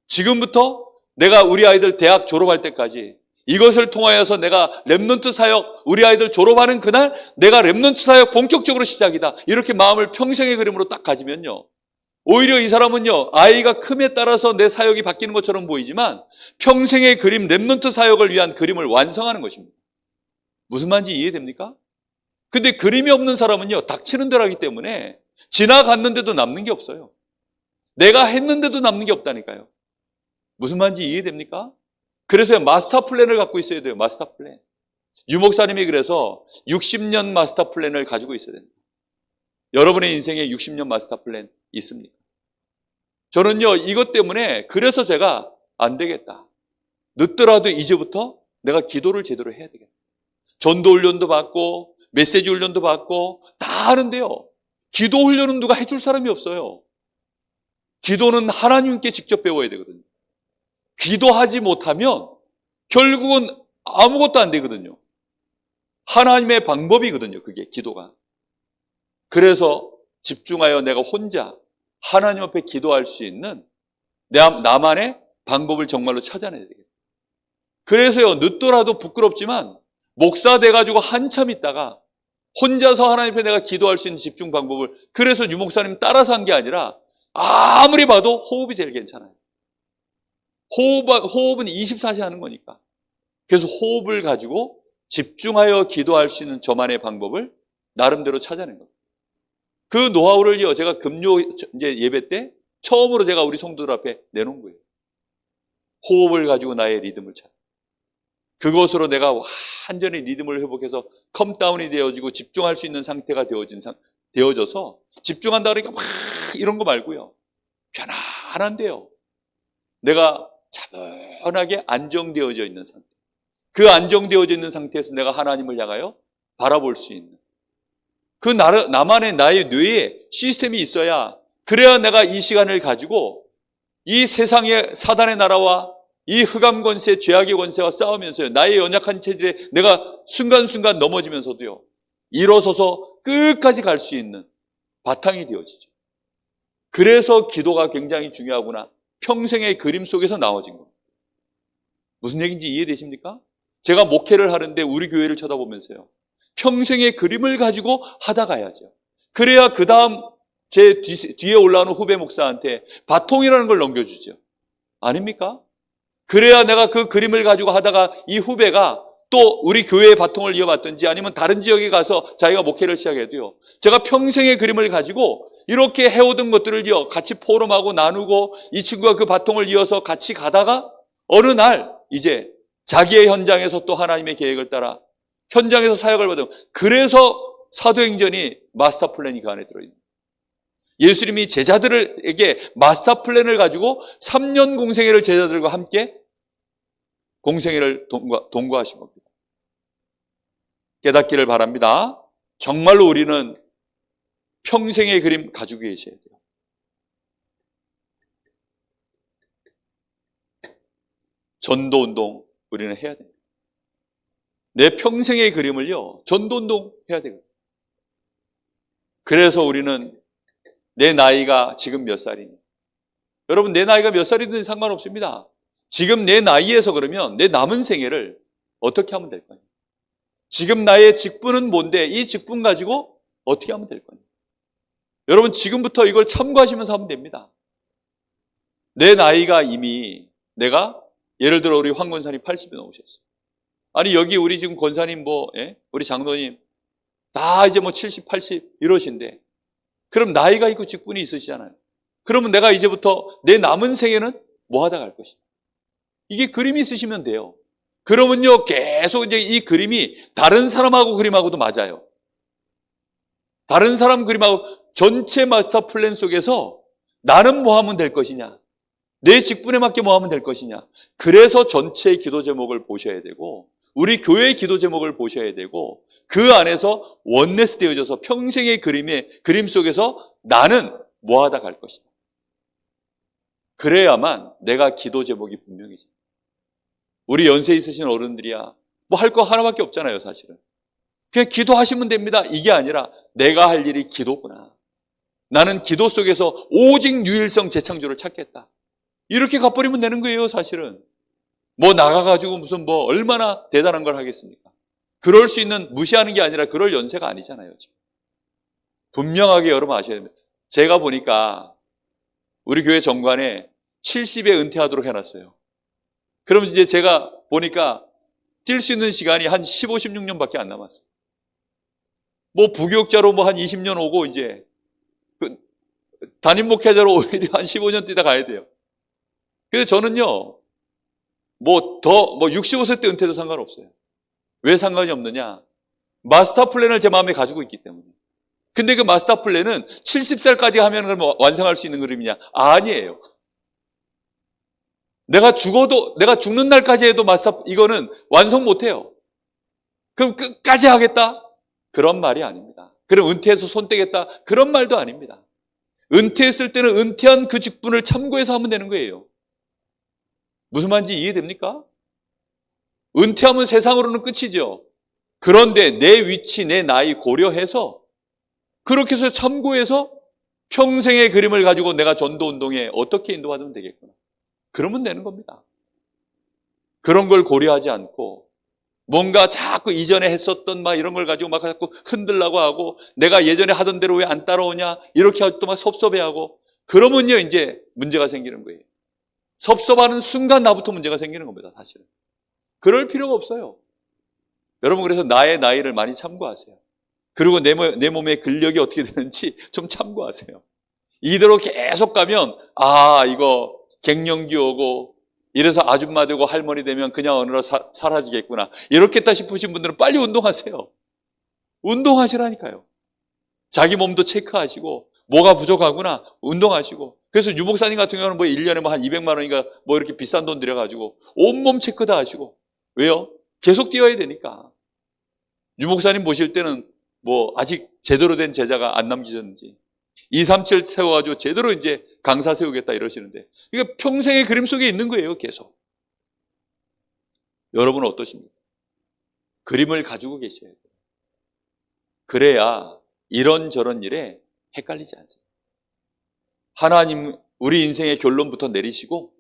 지금부터 내가 우리 아이들 대학 졸업할 때까지 이것을 통하여서 내가 렘넌트 사역 우리 아이들 졸업하는 그날 내가 렘넌트 사역 본격적으로 시작이다. 이렇게 마음을 평생의 그림으로 딱 가지면요. 오히려 이 사람은요, 아이가 큼에 따라서 내 사역이 바뀌는 것처럼 보이지만 평생의 그림, 렘넌트 사역을 위한 그림을 완성하는 것입니다. 무슨 말인지 이해됩니까? 근데 그림이 없는 사람은요, 닥치는 대로 하기 때문에 지나갔는데도 남는 게 없어요. 내가 했는데도 남는 게 없다니까요. 무슨 말인지 이해됩니까? 그래서 마스터 플랜을 갖고 있어야 돼요. 마스터 플랜. 유 목사님이 그래서 60년 마스터 플랜을 가지고 있어야 됩니다. 여러분의 인생에 60년 마스터 플랜 있습니까? 저는요, 이것 때문에 그래서 제가 안 되겠다. 늦더라도 이제부터 내가 기도를 제대로 해야 되겠다. 전도 훈련도 받고 메시지 훈련도 받고 다 하는데요. 기도 훈련은 누가 해줄 사람이 없어요. 기도는 하나님께 직접 배워야 되거든요. 기도하지 못하면 결국은 아무것도 안 되거든요. 하나님의 방법이거든요. 그게 기도가. 그래서 집중하여 내가 혼자 하나님 앞에 기도할 수 있는 나만의 방법을 정말로 찾아내야 되겠다. 그래서요, 늦더라도 부끄럽지만 목사 돼가지고 한참 있다가 혼자서 하나님 앞에 내가 기도할 수 있는 집중 방법을, 그래서 유 목사님 따라서 한 게 아니라 아무리 봐도 호흡이 제일 괜찮아요. 호흡은 24시 하는 거니까. 그래서 호흡을 가지고 집중하여 기도할 수 있는 저만의 방법을 나름대로 찾아낸 겁니다. 그 노하우를요, 제가 금요 이제 예배 때 처음으로 제가 우리 성도들 앞에 내놓은 거예요. 호흡을 가지고 나의 리듬을 찾아. 그것으로 내가 완전히 리듬을 회복해서 컴다운이 되어지고 집중할 수 있는 상태가 되어져서 집중한다 그러니까 막 이런 거 말고요. 편안한데요. 내가 차분하게 안정되어져 있는 상태. 그 안정되어져 있는 상태에서 내가 하나님을 향하여 바라볼 수 있는 그 나만의 나의 뇌에 시스템이 있어야, 그래야 내가 이 시간을 가지고 이 세상의 사단의 나라와 이 흑암 권세, 죄악의 권세와 싸우면서요, 나의 연약한 체질에 내가 순간순간 넘어지면서도요, 일어서서 끝까지 갈 수 있는 바탕이 되어지죠. 그래서 기도가 굉장히 중요하구나. 평생의 그림 속에서 나와진 겁니다. 무슨 얘기인지 이해되십니까? 제가 목회를 하는데 우리 교회를 쳐다보면서요, 평생의 그림을 가지고 하다 가야죠. 그래야 그 다음 제 뒤에 올라오는 후배 목사한테 바통이라는 걸 넘겨주죠. 아닙니까? 그래야 내가 그 그림을 가지고 하다가 이 후배가 또 우리 교회의 바통을 이어받든지 아니면 다른 지역에 가서 자기가 목회를 시작해도요, 제가 평생의 그림을 가지고 이렇게 해오던 것들을요, 같이 포럼하고 나누고 이 친구가 그 바통을 이어서 같이 가다가 어느 날 이제 자기의 현장에서 또 하나님의 계획을 따라 현장에서 사역을 받은, 그래서 사도행전이 마스터 플랜이 그 안에 들어있는 거예요. 예수님이 제자들에게 마스터 플랜을 가지고 3년 공생애를 제자들과 함께 공생애를 동거하신 겁니다. 깨닫기를 바랍니다. 정말로 우리는 평생의 그림 가지고 계셔야 돼요. 전도운동 우리는 해야 됩니다. 내 평생의 그림을요, 전도운동 해야 되거든요. 그래서 우리는 내 나이가 지금 몇 살이니? 여러분, 내 나이가 몇 살이든 상관없습니다. 지금 내 나이에서 그러면 내 남은 생애를 어떻게 하면 될까요? 지금 나의 직분은 뭔데 이 직분 가지고 어떻게 하면 될까요? 여러분, 지금부터 이걸 참고하시면서 하면 됩니다. 내 나이가 이미 내가 예를 들어 우리 황 권사님 80에 넘으셨어요. 아니 여기 우리 지금 권사님 우리 장로님 다 이제 70, 80 이러신데, 그럼 나이가 있고 직분이 있으시잖아요. 그러면 내가 이제부터 내 남은 생애는 뭐 하다 갈 것이다. 이게 그림이 있으시면 돼요. 그러면요, 계속 이제 이 그림이 다른 사람하고 그림하고도 맞아요. 다른 사람 그림하고 전체 마스터 플랜 속에서 나는 뭐 하면 될 것이냐, 내 직분에 맞게 뭐 하면 될 것이냐. 그래서 전체의 기도 제목을 보셔야 되고, 우리 교회의 기도 제목을 보셔야 되고, 그 안에서 원네스 되어져서 평생의 그림 속에서 나는 뭐 하다 갈 것이다. 그래야만 내가 기도 제목이 분명해집니다. 우리 연세 있으신 어른들이야 뭐 할 거 하나밖에 없잖아요, 사실은. 그냥 기도하시면 됩니다. 이게 아니라 내가 할 일이 기도구나. 나는 기도 속에서 오직 유일성 재창조를 찾겠다. 이렇게 가버리면 되는 거예요, 사실은. 뭐 나가가지고 무슨 얼마나 대단한 걸 하겠습니까? 그럴 수 있는, 무시하는 게 아니라 그럴 연세가 아니잖아요, 지금. 분명하게 여러분 아셔야 됩니다. 제가 보니까 우리 교회 정관에 70에 은퇴하도록 해놨어요. 그럼 이제 제가 보니까 뛸 수 있는 시간이 한 15, 16년밖에 안 남았어요. 부교육자로 한 20년 오고 이제 담임 목회자로 오히려 한 15년 뛰다 가야 돼요. 그래서 저는요, 뭐 65세 때 은퇴도 상관없어요. 왜 상관이 없느냐? 마스터 플랜을 제 마음에 가지고 있기 때문에. 근데 그 마스터 플랜은 70살까지 하면 그럼 완성할 수 있는 그림이냐? 아니에요. 내가 죽는 날까지 해도 이거는 완성 못 해요. 그럼 끝까지 하겠다? 그런 말이 아닙니다. 그럼 은퇴해서 손 떼겠다? 그런 말도 아닙니다. 은퇴했을 때는 은퇴한 그 직분을 참고해서 하면 되는 거예요. 무슨 말인지 이해됩니까? 은퇴하면 세상으로는 끝이죠. 그런데 내 위치, 내 나이 고려해서 그렇게 해서 참고해서 평생의 그림을 가지고 내가 전도운동에 어떻게 인도받으면 되겠구나. 그러면 되는 겁니다. 그런 걸 고려하지 않고 뭔가 자꾸 이전에 했었던 막 이런 걸 가지고 막 자꾸 흔들라고 하고 내가 예전에 하던 대로 왜 안 따라오냐 이렇게 하고 또 막 섭섭해하고 그러면요 이제 문제가 생기는 거예요. 섭섭하는 순간 나부터 문제가 생기는 겁니다. 사실은. 그럴 필요가 없어요. 여러분 그래서 나의 나이를 많이 참고하세요. 그리고 내 몸의 근력이 어떻게 되는지 좀 참고하세요. 이대로 계속 가면 이거 갱년기 오고 이래서 아줌마 되고 할머니 되면 그냥 어느덧 사라지겠구나. 이렇겠다 싶으신 분들은 빨리 운동하세요. 운동하시라니까요. 자기 몸도 체크하시고 뭐가 부족하구나 운동하시고. 그래서 유목사님 같은 경우는 뭐 1년에 뭐 한 200만 원인가 뭐 이렇게 비싼 돈 들여가지고 온몸 체크 다 하시고. 왜요? 계속 뛰어야 되니까. 유목사님 모실 때는 뭐 아직 제대로 된 제자가 안 남기셨는지 237 세워가지고 제대로 이제 강사 세우겠다 이러시는데 이게 평생의 그림 속에 있는 거예요. 계속. 여러분은 어떠십니까? 그림을 가지고 계셔야 돼요. 그래야 이런저런 일에 헷갈리지 않습니다. 하나님 우리 인생의 결론부터 내리시고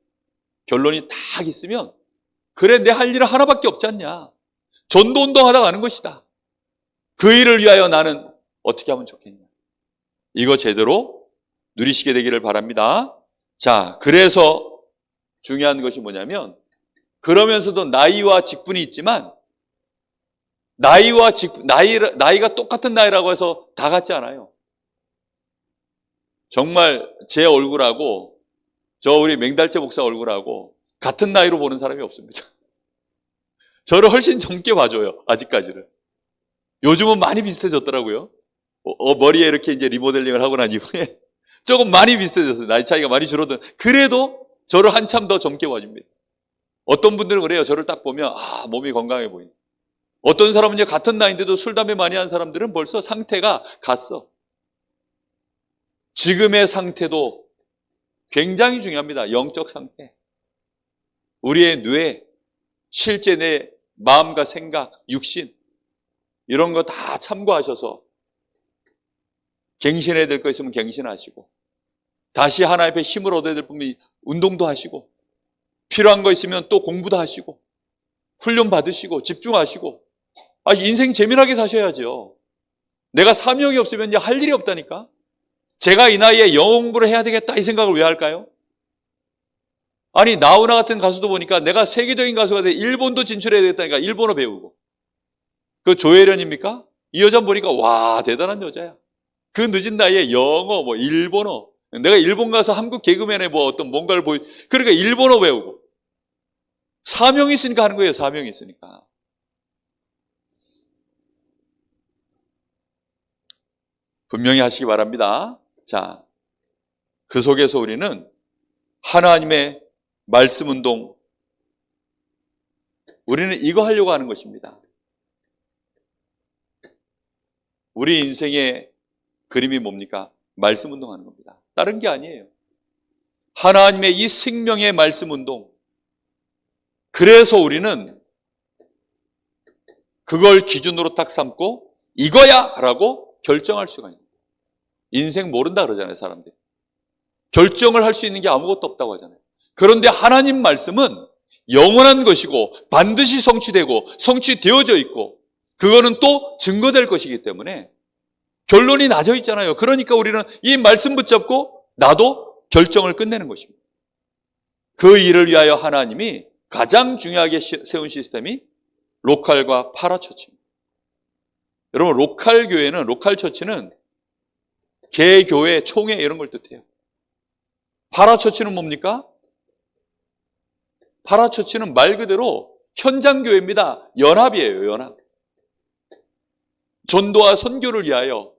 결론이 딱 있으면 그래 내 할 일은 하나밖에 없지 않냐. 전도운동하다 가는 것이다. 그 일을 위하여 나는 어떻게 하면 좋겠냐. 이거 제대로 누리시게 되기를 바랍니다. 자, 그래서 중요한 것이 뭐냐면 그러면서도 나이와 직분이 있지만 나이가 똑같은 나이라고 해서 다 같지 않아요. 정말 제 얼굴하고 우리 맹달재 목사 얼굴하고 같은 나이로 보는 사람이 없습니다. 저를 훨씬 젊게 봐줘요. 아직까지는. 요즘은 많이 비슷해졌더라고요. 머리에 이렇게 이제 리모델링을 하고 난 이후에 조금 많이 비슷해졌어요. 나이 차이가 많이 줄어든. 그래도 저를 한참 더 젊게 봐줍니다. 어떤 분들은 그래요. 저를 딱 보면 몸이 건강해 보인다. 어떤 사람은 같은 나이인데도 술, 담배 많이 한 사람들은 벌써 상태가 갔어. 지금의 상태도 굉장히 중요합니다. 영적 상태. 우리의 뇌, 실제 내 마음과 생각, 육신 이런 거 다 참고하셔서 갱신해야 될 거 있으면 갱신하시고 다시 하나님 앞에 힘을 얻어야 될 분이 운동도 하시고 필요한 거 있으면 또 공부도 하시고 훈련 받으시고 집중하시고 인생 재미나게 사셔야죠. 내가 사명이 없으면 이제 할 일이 없다니까. 제가 이 나이에 영어 공부를 해야 되겠다 이 생각을 왜 할까요? 나훈아 같은 가수도 보니까 내가 세계적인 가수가 돼 일본도 진출해야 되겠다니까 일본어 배우고. 그 조혜련입니까? 이 여자 보니까 와 대단한 여자야. 그 늦은 나이에 영어 일본어. 내가 일본 가서 한국 개그맨의 어떤 뭔가를 그러니까 일본어 배우고. 사명이 있으니까 하는 거예요. 사명이 있으니까. 분명히 하시기 바랍니다. 자, 그 속에서 우리는 하나님의 말씀 운동, 우리는 이거 하려고 하는 것입니다. 우리 인생의 그림이 뭡니까? 말씀 운동하는 겁니다. 다른 게 아니에요. 하나님의 이 생명의 말씀 운동. 그래서 우리는 그걸 기준으로 딱 삼고 이거야! 라고 결정할 수가 있는 거예요. 인생 모른다 그러잖아요, 사람들이. 결정을 할 수 있는 게 아무것도 없다고 하잖아요. 그런데 하나님 말씀은 영원한 것이고 반드시 성취되고 성취되어져 있고 그거는 또 증거될 것이기 때문에 결론이 나져 있잖아요. 그러니까 우리는 이 말씀 붙잡고 나도 결정을 끝내는 것입니다. 그 일을 위하여 하나님이 가장 중요하게 세운 시스템이 로컬과 파라처치입니다. 여러분 로컬 교회는 로컬 처치는 개교회, 총회 이런 걸 뜻해요. 파라처치는 뭡니까? 파라처치는 말 그대로 현장교회입니다. 연합이에요, 연합. 전도와 선교를 위하여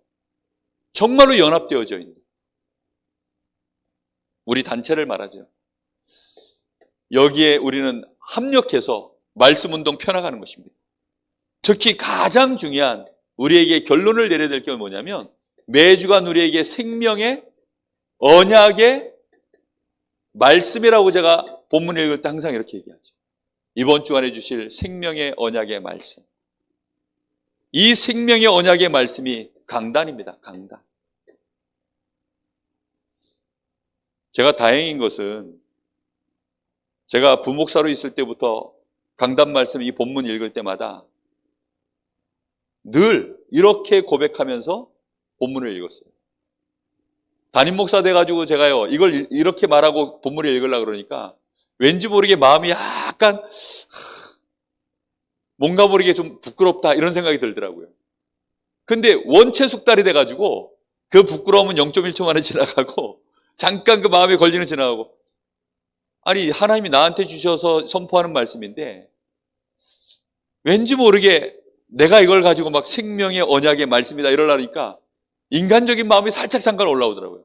정말로 연합되어져 있는 우리 단체를 말하죠. 여기에 우리는 합력해서 말씀운동 펴나가는 것입니다. 특히 가장 중요한 우리에게 결론을 내려야 될 게 뭐냐면 매주간 우리에게 생명의 언약의 말씀이라고 제가 본문 읽을 때 항상 이렇게 얘기하죠. 이번 주간에 주실 생명의 언약의 말씀. 이 생명의 언약의 말씀이 강단입니다. 강단. 제가 다행인 것은 제가 부목사로 있을 때부터 강단 말씀 이 본문 읽을 때마다 늘 이렇게 고백하면서 본문을 읽었어요. 담임 목사 돼가지고 제가요 이걸 이렇게 말하고 본문을 읽으려고 그러니까 왠지 모르게 마음이 약간 뭔가 모르게 좀 부끄럽다 이런 생각이 들더라고요. 근데 원체 숙달이 돼가지고 그 부끄러움은 0.1초 만에 지나가고 잠깐 그 마음에 걸리는 지나가고 아니 하나님이 나한테 주셔서 선포하는 말씀인데 왠지 모르게 내가 이걸 가지고 막 생명의 언약의 말씀이다 이러려니까 인간적인 마음이 살짝 잠깐 올라오더라고요.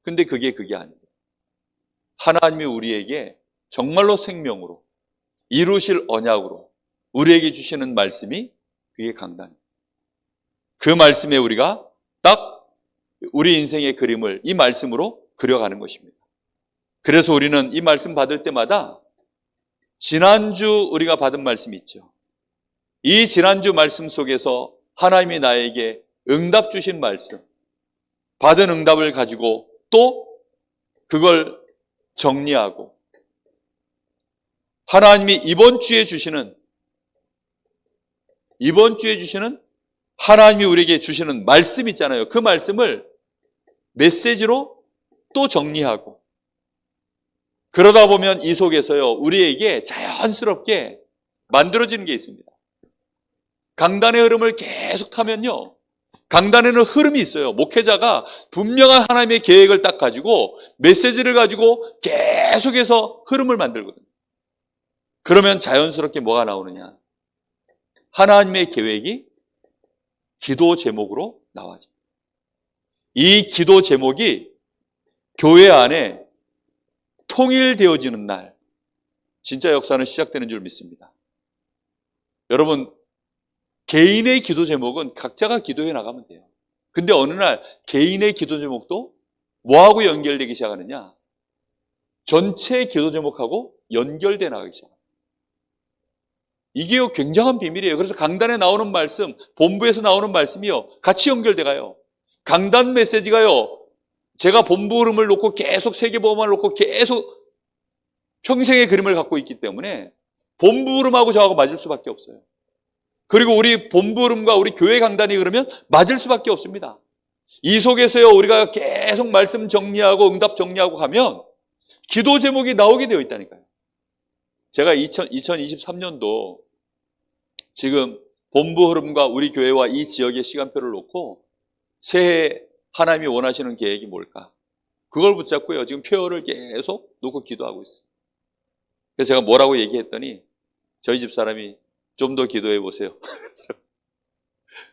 근데 그게 아니에요. 하나님이 우리에게 정말로 생명으로 이루실 언약으로 우리에게 주시는 말씀이 그게 강단이에요. 그 말씀에 우리가 딱 우리 인생의 그림을 이 말씀으로 그려가는 것입니다. 그래서 우리는 이 말씀 받을 때마다 지난주 우리가 받은 말씀이 있죠. 이 지난주 말씀 속에서 하나님이 나에게 응답 주신 말씀, 받은 응답을 가지고 또 그걸 정리하고 하나님이 이번 주에 주시는 하나님이 우리에게 주시는 말씀 있잖아요. 그 말씀을 메시지로 또 정리하고 그러다 보면 이 속에서요 우리에게 자연스럽게 만들어지는 게 있습니다. 강단의 흐름을 계속 타면요 강단에는 흐름이 있어요. 목회자가 분명한 하나님의 계획을 딱 가지고 메시지를 가지고 계속해서 흐름을 만들거든요. 그러면 자연스럽게 뭐가 나오느냐? 하나님의 계획이 기도 제목으로 나와집니다. 이 기도 제목이 교회 안에 통일되어지는 날 진짜 역사는 시작되는 줄 믿습니다. 여러분 개인의 기도 제목은 각자가 기도해 나가면 돼요. 근데 어느 날 개인의 기도 제목도 뭐하고 연결되기 시작하느냐? 전체 기도 제목하고 연결돼 나가기 시작합니다. 이게 굉장한 비밀이에요. 그래서 강단에 나오는 말씀, 본부에서 나오는 말씀이요 같이 연결돼 가요. 강단 메시지가요 제가 본부 흐름을 놓고 계속 세계보험을 놓고 계속 평생의 그림을 갖고 있기 때문에 본부 흐름하고 저하고 맞을 수밖에 없어요. 그리고 우리 본부 흐름과 우리 교회 강단이 그러면 맞을 수밖에 없습니다. 이 속에서요 우리가 계속 말씀 정리하고 응답 정리하고 가면 기도 제목이 나오게 되어 있다니까요. 제가 2023년도 지금 본부 흐름과 우리 교회와 이 지역의 시간표를 놓고 새해 하나님이 원하시는 계획이 뭘까? 그걸 붙잡고요. 지금 표를 계속 놓고 기도하고 있어요. 그래서 제가 뭐라고 얘기했더니 저희 집 사람이 좀 더 기도해 보세요.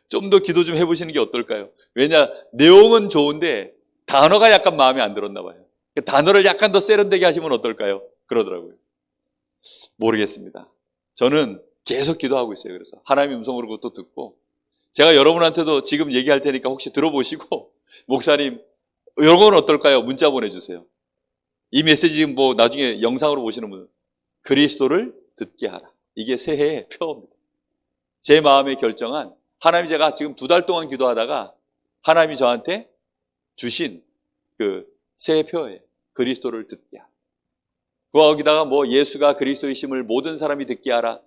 좀 더 기도 좀 해보시는 게 어떨까요? 왜냐, 내용은 좋은데 단어가 약간 마음에 안 들었나 봐요. 단어를 약간 더 세련되게 하시면 어떨까요? 그러더라고요. 모르겠습니다. 저는 계속 기도하고 있어요. 그래서 하나님의 음성으로 그것도 듣고 제가 여러분한테도 지금 얘기할 테니까 혹시 들어보시고 목사님 이런 건 어떨까요? 문자 보내주세요. 이 메시지 뭐 나중에 영상으로 보시는 분은 그리스도를 듣게 하라. 이게 새해의 표입니다. 제 마음에 결정한 하나님이 제가 지금 2달 동안 기도하다가 하나님이 저한테 주신 그 새해 표예요. 그리스도를 듣게 하라. 거기다가 뭐 예수가 그리스도이심을 모든 사람이 듣게 하라.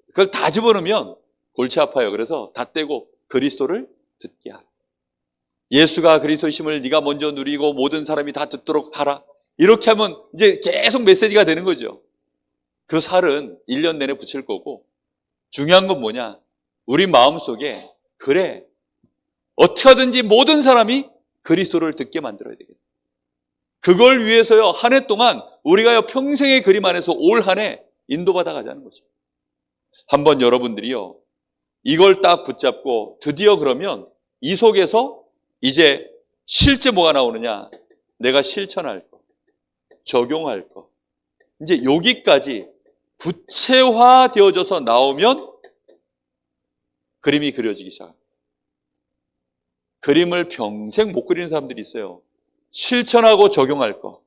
그걸 다 집어넣으면 골치 아파요. 그래서 다 떼고 그리스도를 듣게 하라. 예수가 그리스도이심을 네가 먼저 누리고 모든 사람이 다 듣도록 하라. 이렇게 하면 이제 계속 메시지가 되는 거죠. 그 살은 1년 내내 붙일 거고 중요한 건 뭐냐? 우리 마음속에 그래 어떻게 하든지 모든 사람이 그리스도를 듣게 만들어야 되겠다. 그걸 위해서요, 한 해 동안 우리가요, 평생의 그림 안에서 올 한 해 인도받아 가자는 거죠. 한번 여러분들이요, 이걸 딱 붙잡고 드디어 그러면 이 속에서 이제 실제 뭐가 나오느냐? 내가 실천할 거, 적용할 거. 이제 여기까지 구체화되어져서 나오면 그림이 그려지기 시작합니다. 그림을 평생 못 그리는 사람들이 있어요. 실천하고 적용할 거.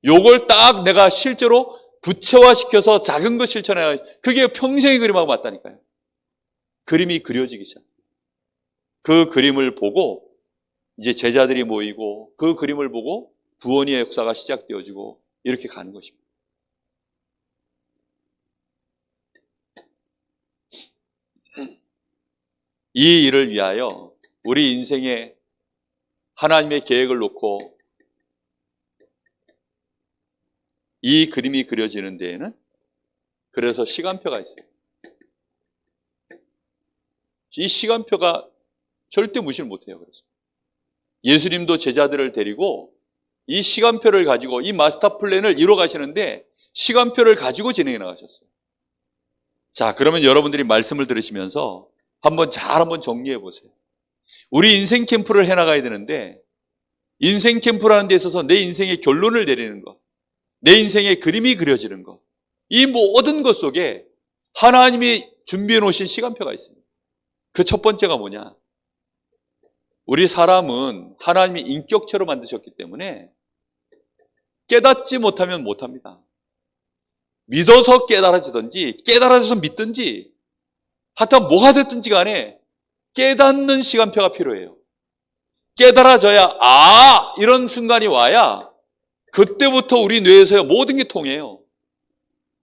요걸 딱 내가 실제로 구체화시켜서 작은 거 실천해야, 그게 평생의 그림하고 맞다니까요. 그림이 그려지기 시작. 그 그림을 보고 이제 제자들이 모이고 그 그림을 보고 구원의 역사가 시작되어지고 이렇게 가는 것입니다. 이 일을 위하여 우리 인생에 하나님의 계획을 놓고 이 그림이 그려지는 데에는 그래서 시간표가 있어요. 이 시간표가 절대 무시를 못해요. 그래서 예수님도 제자들을 데리고 이 시간표를 가지고 이 마스터 플랜을 이뤄 가시는데 시간표를 가지고 진행해 나가셨어요. 자, 그러면 여러분들이 말씀을 들으시면서 한번 정리해 보세요. 우리 인생 캠프를 해나가야 되는데 인생 캠프라는 데 있어서 내 인생의 결론을 내리는 것, 내 인생의 그림이 그려지는 것, 이 모든 것 속에 하나님이 준비해 놓으신 시간표가 있습니다. 그 첫 번째가 뭐냐? 우리 사람은 하나님이 인격체로 만드셨기 때문에 깨닫지 못하면 못합니다. 믿어서 깨달아지든지 깨달아져서 믿든지 하여튼 뭐가 됐든지 간에 깨닫는 시간표가 필요해요. 깨달아져야 이런 순간이 와야 그때부터 우리 뇌에서요 모든 게 통해요.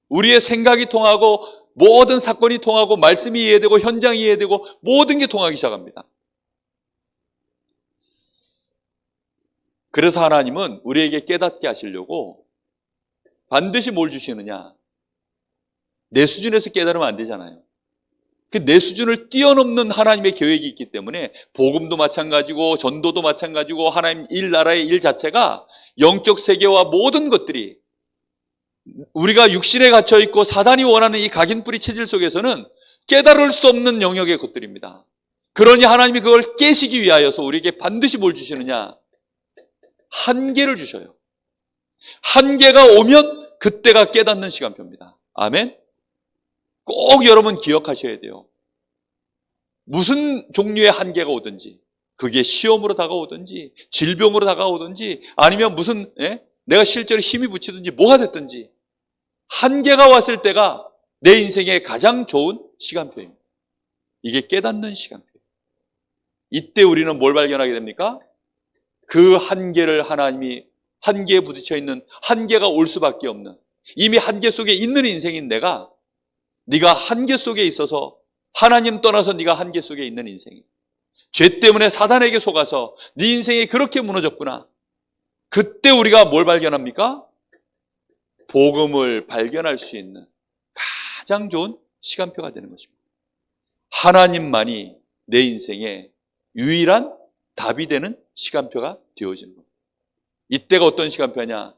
우리의 생각이 통하고 모든 사건이 통하고 말씀이 이해되고 현장이 이해되고 모든 게 통하기 시작합니다. 그래서 하나님은 우리에게 깨닫게 하시려고 반드시 뭘 주시느냐? 내 수준에서 깨달으면 안 되잖아요. 내 수준을 뛰어넘는 하나님의 계획이 있기 때문에 복음도 마찬가지고 전도도 마찬가지고 하나님 나라의 일 자체가 영적 세계와 모든 것들이 우리가 육신에 갇혀 있고 사단이 원하는 이 각인뿌리 체질 속에서는 깨달을 수 없는 영역의 것들입니다. 그러니 하나님이 그걸 깨시기 위하여서 우리에게 반드시 뭘 주시느냐? 한계를 주셔요. 한계가 오면 그때가 깨닫는 시간표입니다. 아멘? 꼭 여러분 기억하셔야 돼요. 무슨 종류의 한계가 오든지, 그게 시험으로 다가오든지 질병으로 다가오든지 아니면 무슨 내가 실제로 힘이 붙이든지 뭐가 됐든지 한계가 왔을 때가 내 인생의 가장 좋은 시간표입니다. 이게 깨닫는 시간표. 이때 우리는 뭘 발견하게 됩니까? 그 한계를 하나님이 한계에 부딪혀 있는, 한계가 올 수밖에 없는, 이미 한계 속에 있는 인생인 네가 한계 속에 있어서 하나님 떠나서 네가 한계 속에 있는 인생이, 죄 때문에 사단에게 속아서 네 인생이 그렇게 무너졌구나. 그때 우리가 뭘 발견합니까? 복음을 발견할 수 있는 가장 좋은 시간표가 되는 것입니다. 하나님만이 내 인생의 유일한 답이 되는 시간표가 되어지는 겁니다. 이때가 어떤 시간표냐?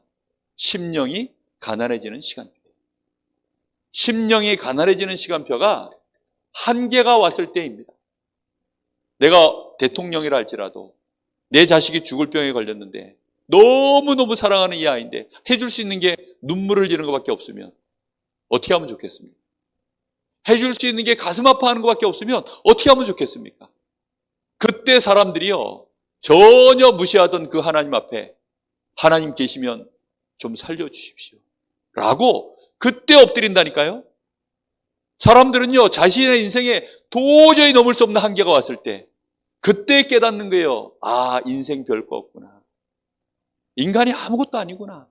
심령이 가난해지는 시간표. 심령이 가난해지는 시간표가 한계가 왔을 때입니다. 내가 대통령이라 할지라도 내 자식이 죽을 병에 걸렸는데 너무너무 사랑하는 이 아이인데 해줄 수 있는 게 눈물을 흘리는 것밖에 없으면 어떻게 하면 좋겠습니까? 해줄 수 있는 게 가슴 아파하는 것밖에 없으면 어떻게 하면 좋겠습니까? 그때 사람들이요 전혀 무시하던 그 하나님 앞에 하나님 계시면 좀 살려주십시오 라고 그때 엎드린다니까요. 사람들은요 자신의 인생에 도저히 넘을 수 없는 한계가 왔을 때 그때 깨닫는 거예요. 인생 별거 없구나. 인간이 아무것도 아니구나.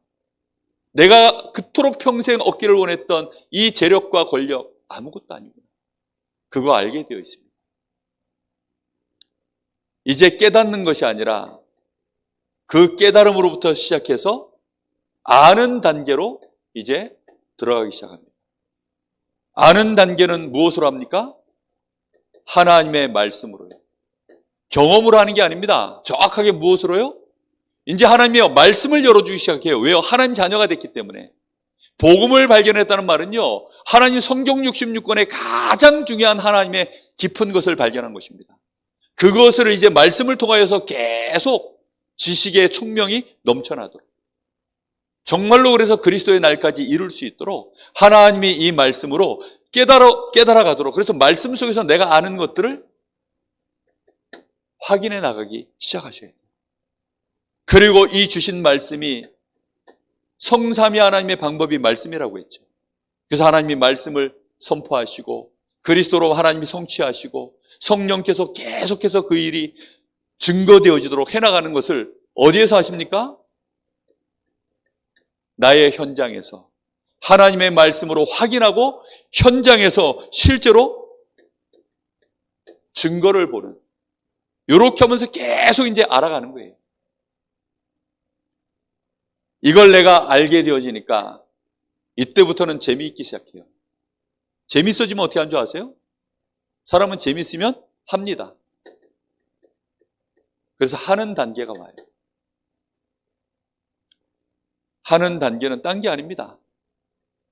내가 그토록 평생 얻기를 원했던 이 재력과 권력 아무것도 아니구나. 그거 알게 되어 있습니다. 이제 깨닫는 것이 아니라 그 깨달음으로부터 시작해서 아는 단계로 이제 들어가기 시작합니다. 아는 단계는 무엇으로 합니까? 하나님의 말씀으로요. 경험으로 하는 게 아닙니다. 정확하게 무엇으로요? 이제 하나님의 말씀을 열어주기 시작해요. 왜요? 하나님 자녀가 됐기 때문에. 복음을 발견했다는 말은요, 하나님 성경 66권의 가장 중요한 하나님의 깊은 것을 발견한 것입니다. 그것을 이제 말씀을 통하여서 계속 지식의 총명이 넘쳐나도록, 정말로 그래서 그리스도의 날까지 이룰 수 있도록 하나님이 이 말씀으로 깨달아가도록, 그래서 말씀 속에서 내가 아는 것들을 확인해 나가기 시작하셔야 돼요. 그리고 이 주신 말씀이 성삼위 하나님의 방법이 말씀이라고 했죠. 그래서 하나님이 말씀을 선포하시고 그리스도로 하나님이 성취하시고 성령께서 계속해서 그 일이 증거되어지도록 해나가는 것을 어디에서 하십니까? 나의 현장에서 하나님의 말씀으로 확인하고 현장에서 실제로 증거를 보는, 이렇게 하면서 계속 이제 알아가는 거예요. 이걸 내가 알게 되어지니까 이때부터는 재미있기 시작해요. 재밌어지면 어떻게 하는 줄 아세요? 사람은 재밌으면 합니다. 그래서 하는 단계가 와요. 하는 단계는 딴 게 아닙니다.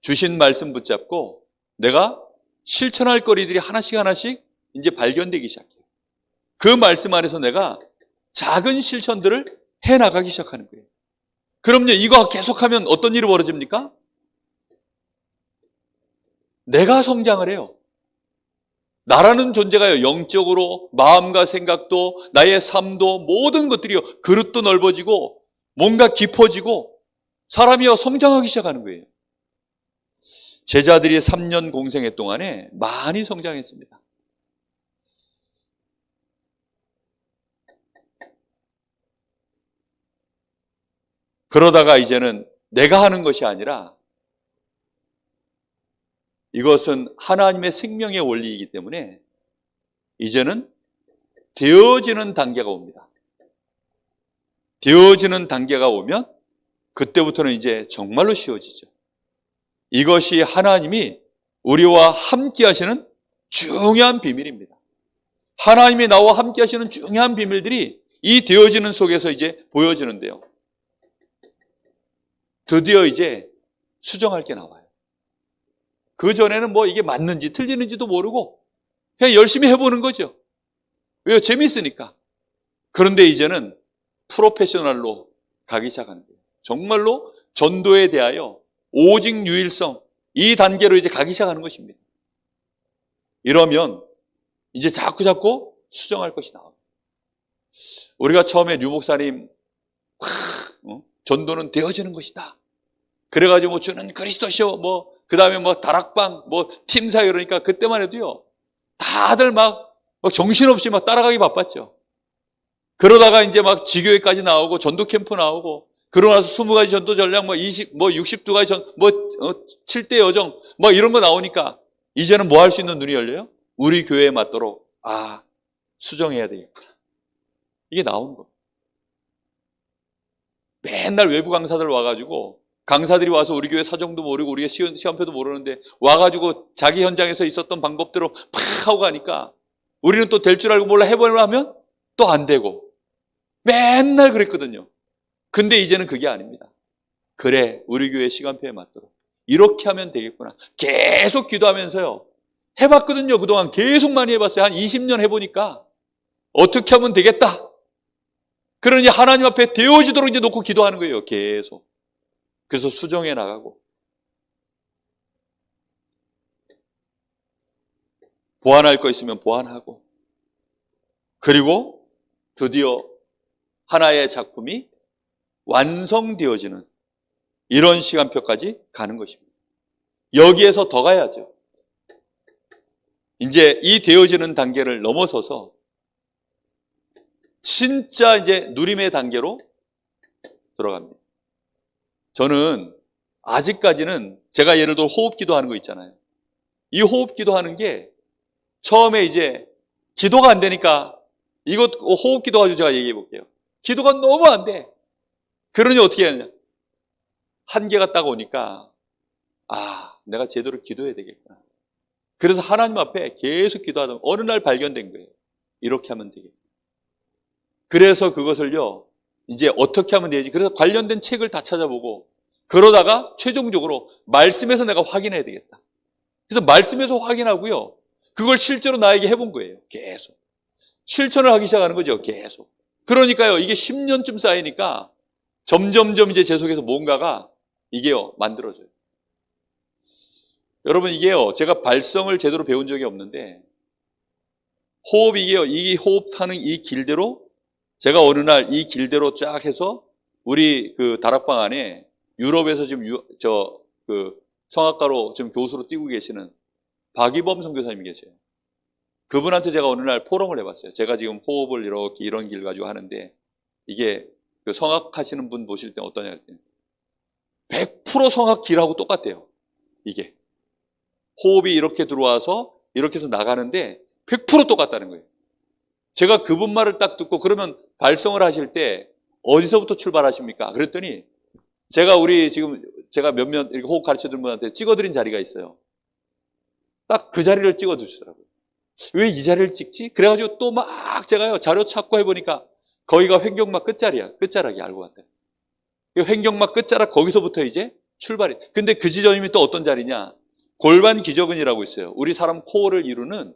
주신 말씀 붙잡고 내가 실천할 거리들이 하나씩 하나씩 이제 발견되기 시작해요. 그 말씀 안에서 내가 작은 실천들을 해나가기 시작하는 거예요. 그럼요, 이거 계속하면 어떤 일이 벌어집니까? 내가 성장을 해요. 나라는 존재가요, 영적으로 마음과 생각도 나의 삶도 모든 것들이요, 그릇도 넓어지고 뭔가 깊어지고 사람이요 성장하기 시작하는 거예요. 제자들이 3년 공생애 동안에 많이 성장했습니다. 그러다가 이제는 내가 하는 것이 아니라 이것은 하나님의 생명의 원리이기 때문에 이제는 되어지는 단계가 옵니다. 되어지는 단계가 오면 그때부터는 이제 정말로 쉬워지죠. 이것이 하나님이 우리와 함께 하시는 중요한 비밀입니다. 하나님이 나와 함께 하시는 중요한 비밀들이 이 되어지는 속에서 이제 보여지는데요. 드디어 이제 수정할 게 나와요. 그전에는 뭐 이게 맞는지 틀리는지도 모르고 그냥 열심히 해보는 거죠. 왜요? 재밌으니까. 그런데 이제는 프로페셔널로 가기 시작하는 거예요. 정말로 전도에 대하여 오직 유일성, 이 단계로 이제 가기 시작하는 것입니다. 이러면 이제 자꾸 수정할 것이 나옵니다. 우리가 처음에 류 목사님 전도는 되어지는 것이다. 그래가지고 뭐 주는 그리스도시오, 그 다음에 다락방, 팀사회, 그러니까 그때만 해도요, 다들 막 정신없이 막 따라가기 바빴죠. 그러다가 이제 막 지교회까지 나오고 전도 캠프 나오고 그러고 나서 20가지 전도 전략 62가지 7대 여정 이런 거 나오니까 이제는 뭐 할 수 있는 눈이 열려요? 우리 교회에 맞도록 수정해야 되겠구나. 이게 나오는 거예요. 맨날 외부 강사들 와가지고 강사들이 와서 우리 교회 사정도 모르고 우리가 시험표도 모르는데 와가지고 자기 현장에서 있었던 방법대로 팍 하고 가니까 우리는 또 될 줄 알고 몰라 해보려고 하면 또 안 되고 맨날 그랬거든요. 근데 이제는 그게 아닙니다. 그래, 우리 교회 시간표에 맞도록 이렇게 하면 되겠구나. 계속 기도하면서요, 해봤거든요. 그동안 계속 많이 해봤어요. 한 20년 해보니까 어떻게 하면 되겠다. 그러니 하나님 앞에 되어지도록 이제 놓고 기도하는 거예요. 계속. 그래서 수정해 나가고 보완할 거 있으면 보완하고, 그리고 드디어 하나의 작품이 완성되어지는 이런 시간표까지 가는 것입니다. 여기에서 더 가야죠. 이제 이 되어지는 단계를 넘어서서 진짜 이제 누림의 단계로 들어갑니다. 저는 아직까지는 제가 예를 들어 호흡기도 하는 거 있잖아요. 이 호흡기도 하는 게 처음에 이제 기도가 안 되니까 이것 호흡기도 가지고 제가 얘기해 볼게요. 기도가 너무 안 돼. 그러니 어떻게 해야 하냐. 한계가 딱 오니까 내가 제대로 기도해야 되겠구나. 그래서 하나님 앞에 계속 기도하다 어느 날 발견된 거예요. 이렇게 하면 되겠구나. 그래서 그것을요, 이제 어떻게 하면 되지? 그래서 관련된 책을 다 찾아보고 그러다가 최종적으로 말씀에서 내가 확인해야 되겠다. 그래서 말씀에서 확인하고요. 그걸 실제로 나에게 해본 거예요. 계속. 실천을 하기 시작하는 거죠. 계속. 그러니까요. 이게 10년쯤 쌓이니까 점점점 이제 제 속에서 뭔가가 이게요. 만들어져요. 여러분 이게요. 제가 발성을 제대로 배운 적이 없는데 호흡 이게요. 이 호흡하는 이 길대로 제가 어느 날 이 길대로 쫙 해서 우리 그 다락방 안에 유럽에서 지금 성악가로 지금 교수로 뛰고 계시는 박이범 선교사님이 계세요. 그분한테 제가 어느 날 포럼을 해봤어요. 제가 지금 호흡을 이렇게 이런 길 가지고 하는데 이게 그 성악하시는 분 보실 때 어떠냐 했더니 100% 성악 길하고 똑같대요. 이게 호흡이 이렇게 들어와서 이렇게 해서 나가는데 100% 똑같다는 거예요. 제가 그분 말을 딱 듣고 그러면 발성을 하실 때 어디서부터 출발하십니까? 그랬더니 제가 몇몇 이렇게 호흡 가르쳐드린 분한테 찍어드린 자리가 있어요. 딱 그 자리를 찍어주시더라고요. 왜 이 자리를 찍지? 그래가지고 또 막 제가요 자료 찾고 해보니까 거기가 횡격막 끝자락이 알고 봤대요. 횡격막 끝자락 거기서부터 이제 출발이. 근데 그 지점이 또 어떤 자리냐? 골반 기저근이라고 있어요. 우리 사람 코어를 이루는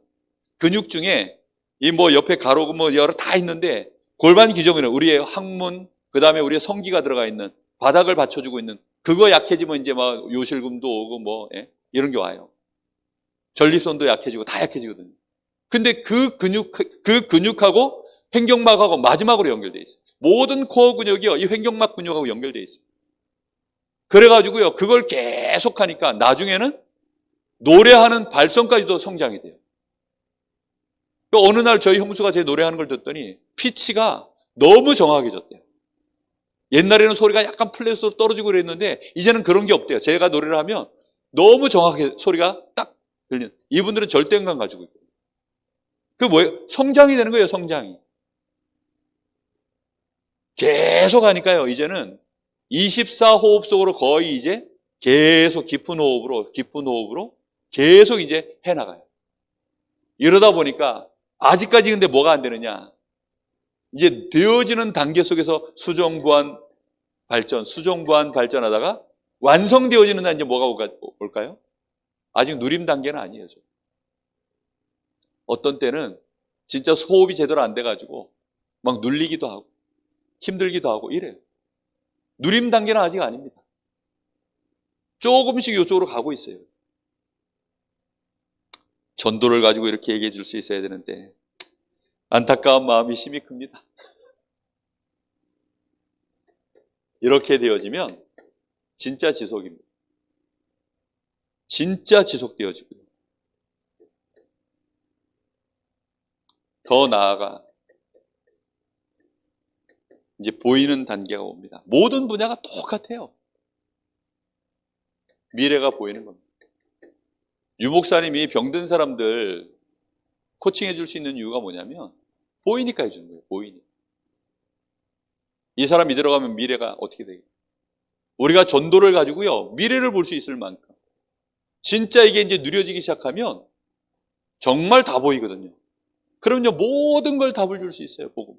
근육 중에 이 뭐 옆에 가로 뭐 여러 다 있는데 골반 기저근은 우리의 항문 그 다음에 우리의 성기가 들어가 있는 바닥을 받쳐주고 있는 그거 약해지면 이제 막 요실금도 오고 뭐 이런 게 와요. 전립선도 약해지고 다 약해지거든요. 근데 그 근육하고 횡격막하고 마지막으로 연결되어 있어요. 모든 코어 근육이요 이 횡격막 근육하고 연결되어 있어요. 그래가지고요 그걸 계속 하니까 나중에는 노래하는 발성까지도 성장이 돼요. 어느 날 저희 형수가 제 노래하는 걸 듣더니 피치가 너무 정확해졌대요. 옛날에는 소리가 약간 플랫으로 떨어지고 그랬는데 이제는 그런 게 없대요. 제가 노래를 하면 너무 정확하게 소리가 딱 들리는. 이분들은 절대음감 가지고 있거든요. 그 뭐예요? 성장이 되는 거예요. 성장이. 계속 하니까요. 이제는 24호흡 속으로 거의 이제 계속 깊은 호흡으로 계속 이제 해나가요. 이러다 보니까 아직까지 근데 뭐가 안 되느냐? 이제 되어지는 단계 속에서 수정부한 발전하다가 완성되어지는 날 이제 뭐가 올까요? 아직 누림 단계는 아니에요. 어떤 때는 진짜 호흡이 제대로 안 돼가지고 막 눌리기도 하고 힘들기도 하고 이래요. 누림 단계는 아직 아닙니다. 조금씩 이쪽으로 가고 있어요. 전도를 가지고 이렇게 얘기해 줄 수 있어야 되는데 안타까운 마음이 심히 큽니다. 이렇게 되어지면 진짜 지속입니다. 진짜 지속되어지고요. 더 나아가 이제 보이는 단계가 옵니다. 모든 분야가 똑같아요. 미래가 보이는 겁니다. 유 목사님이 병든 사람들 코칭해 줄 수 있는 이유가 뭐냐면 보이니까 해주는 거예요. 보이니까. 이 사람이 들어가면 미래가 어떻게 되겠어요? 우리가 전도를 가지고요. 미래를 볼 수 있을 만큼. 진짜 이게 이제 누려지기 시작하면 정말 다 보이거든요. 그럼요. 모든 걸 답을 줄 수 있어요. 복음.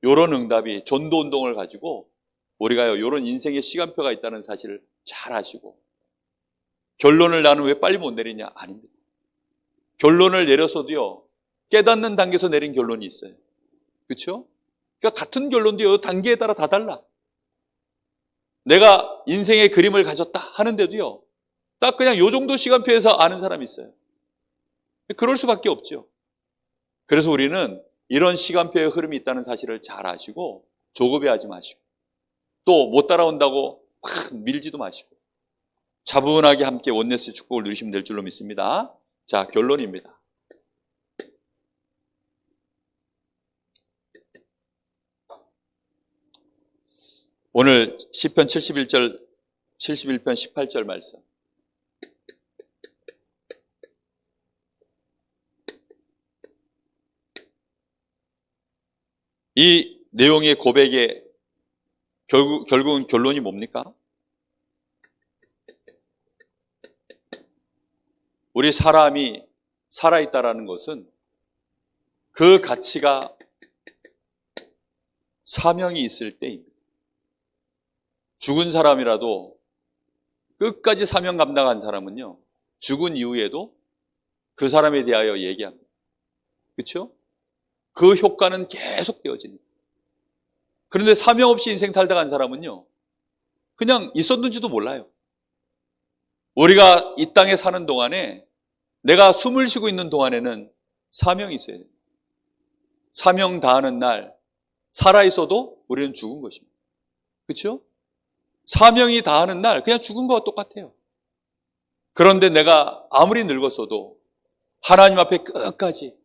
요런 응답이 전도 운동을 가지고 우리가요. 요런 인생의 시간표가 있다는 사실을 잘 아시고 결론을 나는 왜 빨리 못 내리냐? 아닙니다. 결론을 내려서도요. 깨닫는 단계에서 내린 결론이 있어요. 그렇죠? 그러니까 같은 결론도요. 단계에 따라 다 달라. 내가 인생의 그림을 가졌다 하는데도요. 딱 그냥 요 정도 시간표에서 아는 사람이 있어요. 그럴 수밖에 없죠. 그래서 우리는 이런 시간표의 흐름이 있다는 사실을 잘 아시고 조급해하지 마시고 또 못 따라온다고 확 밀지도 마시고 차분하게 함께 원네스 축복을 누리시면 될 줄로 믿습니다. 자, 결론입니다. 오늘 시편 71편 18절 말씀. 이 내용의 고백의 결국은 결론이 뭡니까? 우리 사람이 살아있다라는 것은 그 가치가 사명이 있을 때입니다. 죽은 사람이라도 끝까지 사명 감당한 사람은요, 죽은 이후에도 그 사람에 대하여 얘기합니다. 그렇죠? 그 효과는 계속 되어집니다. 그런데 사명 없이 인생 살다 간 사람은요, 그냥 있었는지도 몰라요. 우리가 이 땅에 사는 동안에, 내가 숨을 쉬고 있는 동안에는 사명이 있어야 돼요. 사명 다하는 날 살아있어도 우리는 죽은 것입니다. 그렇죠? 사명이 다하는 날 그냥 죽은 거와 똑같아요. 그런데 내가 아무리 늙었어도 하나님 앞에 끝까지,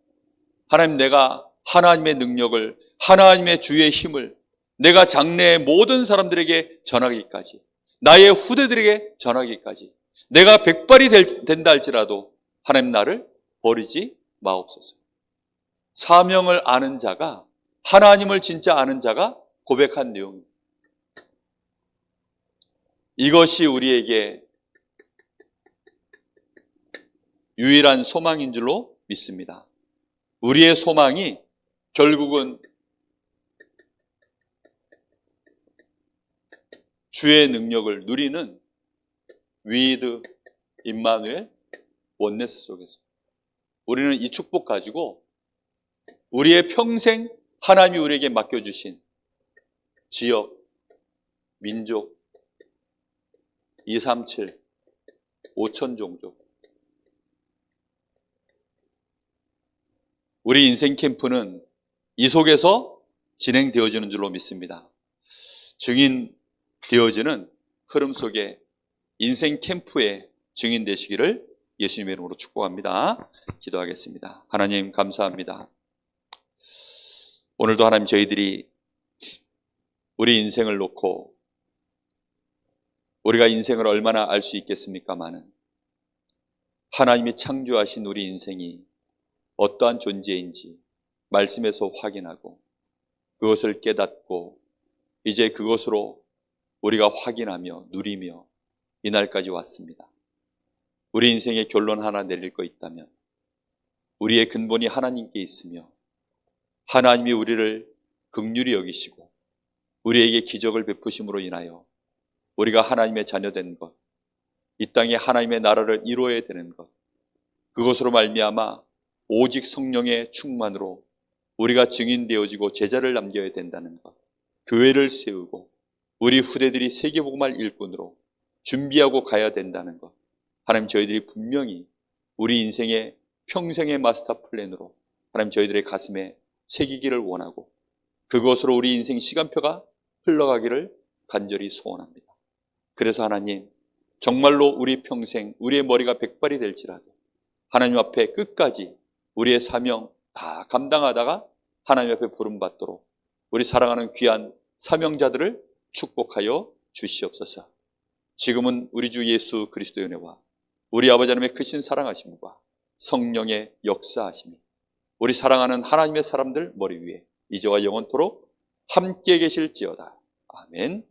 하나님, 내가 하나님의 능력을, 하나님의 주의 힘을 내가 장래의 모든 사람들에게 전하기까지, 나의 후대들에게 전하기까지, 내가 백발이 된다 할지라도 하나님 나를 버리지 마옵소서. 사명을 아는 자가, 하나님을 진짜 아는 자가 고백한 내용입니다. 이것이 우리에게 유일한 소망인 줄로 믿습니다. 우리의 소망이 결국은 주의 능력을 누리는 위드 임마누엘 원네스 속에서 우리는 이 축복 가지고 우리의 평생 하나님이 우리에게 맡겨주신 지역, 민족, 237, 5천 종족, 우리 인생 캠프는 이 속에서 진행되어지는 줄로 믿습니다. 증인되어지는 흐름 속에 인생 캠프의 증인 되시기를 예수님의 이름으로 축복합니다. 기도하겠습니다. 하나님 감사합니다. 오늘도 하나님, 저희들이 우리 인생을 놓고 우리가 인생을 얼마나 알 수 있겠습니까마는 하나님이 창조하신 우리 인생이 어떠한 존재인지 말씀에서 확인하고 그것을 깨닫고 이제 그것으로 우리가 확인하며 누리며 이날까지 왔습니다. 우리 인생의 결론 하나 내릴 거 있다면 우리의 근본이 하나님께 있으며 하나님이 우리를 긍휼히 여기시고 우리에게 기적을 베푸심으로 인하여 우리가 하나님의 자녀된 것, 이 땅에 하나님의 나라를 이루어야 되는 것, 그것으로 말미암아 오직 성령의 충만으로 우리가 증인되어지고 제자를 남겨야 된다는 것, 교회를 세우고 우리 후대들이 세계복음할 일꾼으로 준비하고 가야 된다는 것, 하나님, 저희들이 분명히 우리 인생의 평생의 마스터 플랜으로 하나님 저희들의 가슴에 새기기를 원하고 그것으로 우리 인생 시간표가 흘러가기를 간절히 소원합니다. 그래서 하나님, 정말로 우리 평생 우리의 머리가 백발이 될지라도 하나님 앞에 끝까지 우리의 사명 다 감당하다가 하나님 앞에 부름받도록 우리 사랑하는 귀한 사명자들을 축복하여 주시옵소서. 지금은 우리 주 예수 그리스도의 은혜와 우리 아버지 하나님의 크신 사랑하심과 성령의 역사하심이 우리 사랑하는 하나님의 사람들 머리 위에 이제와 영원토록 함께 계실지어다. 아멘.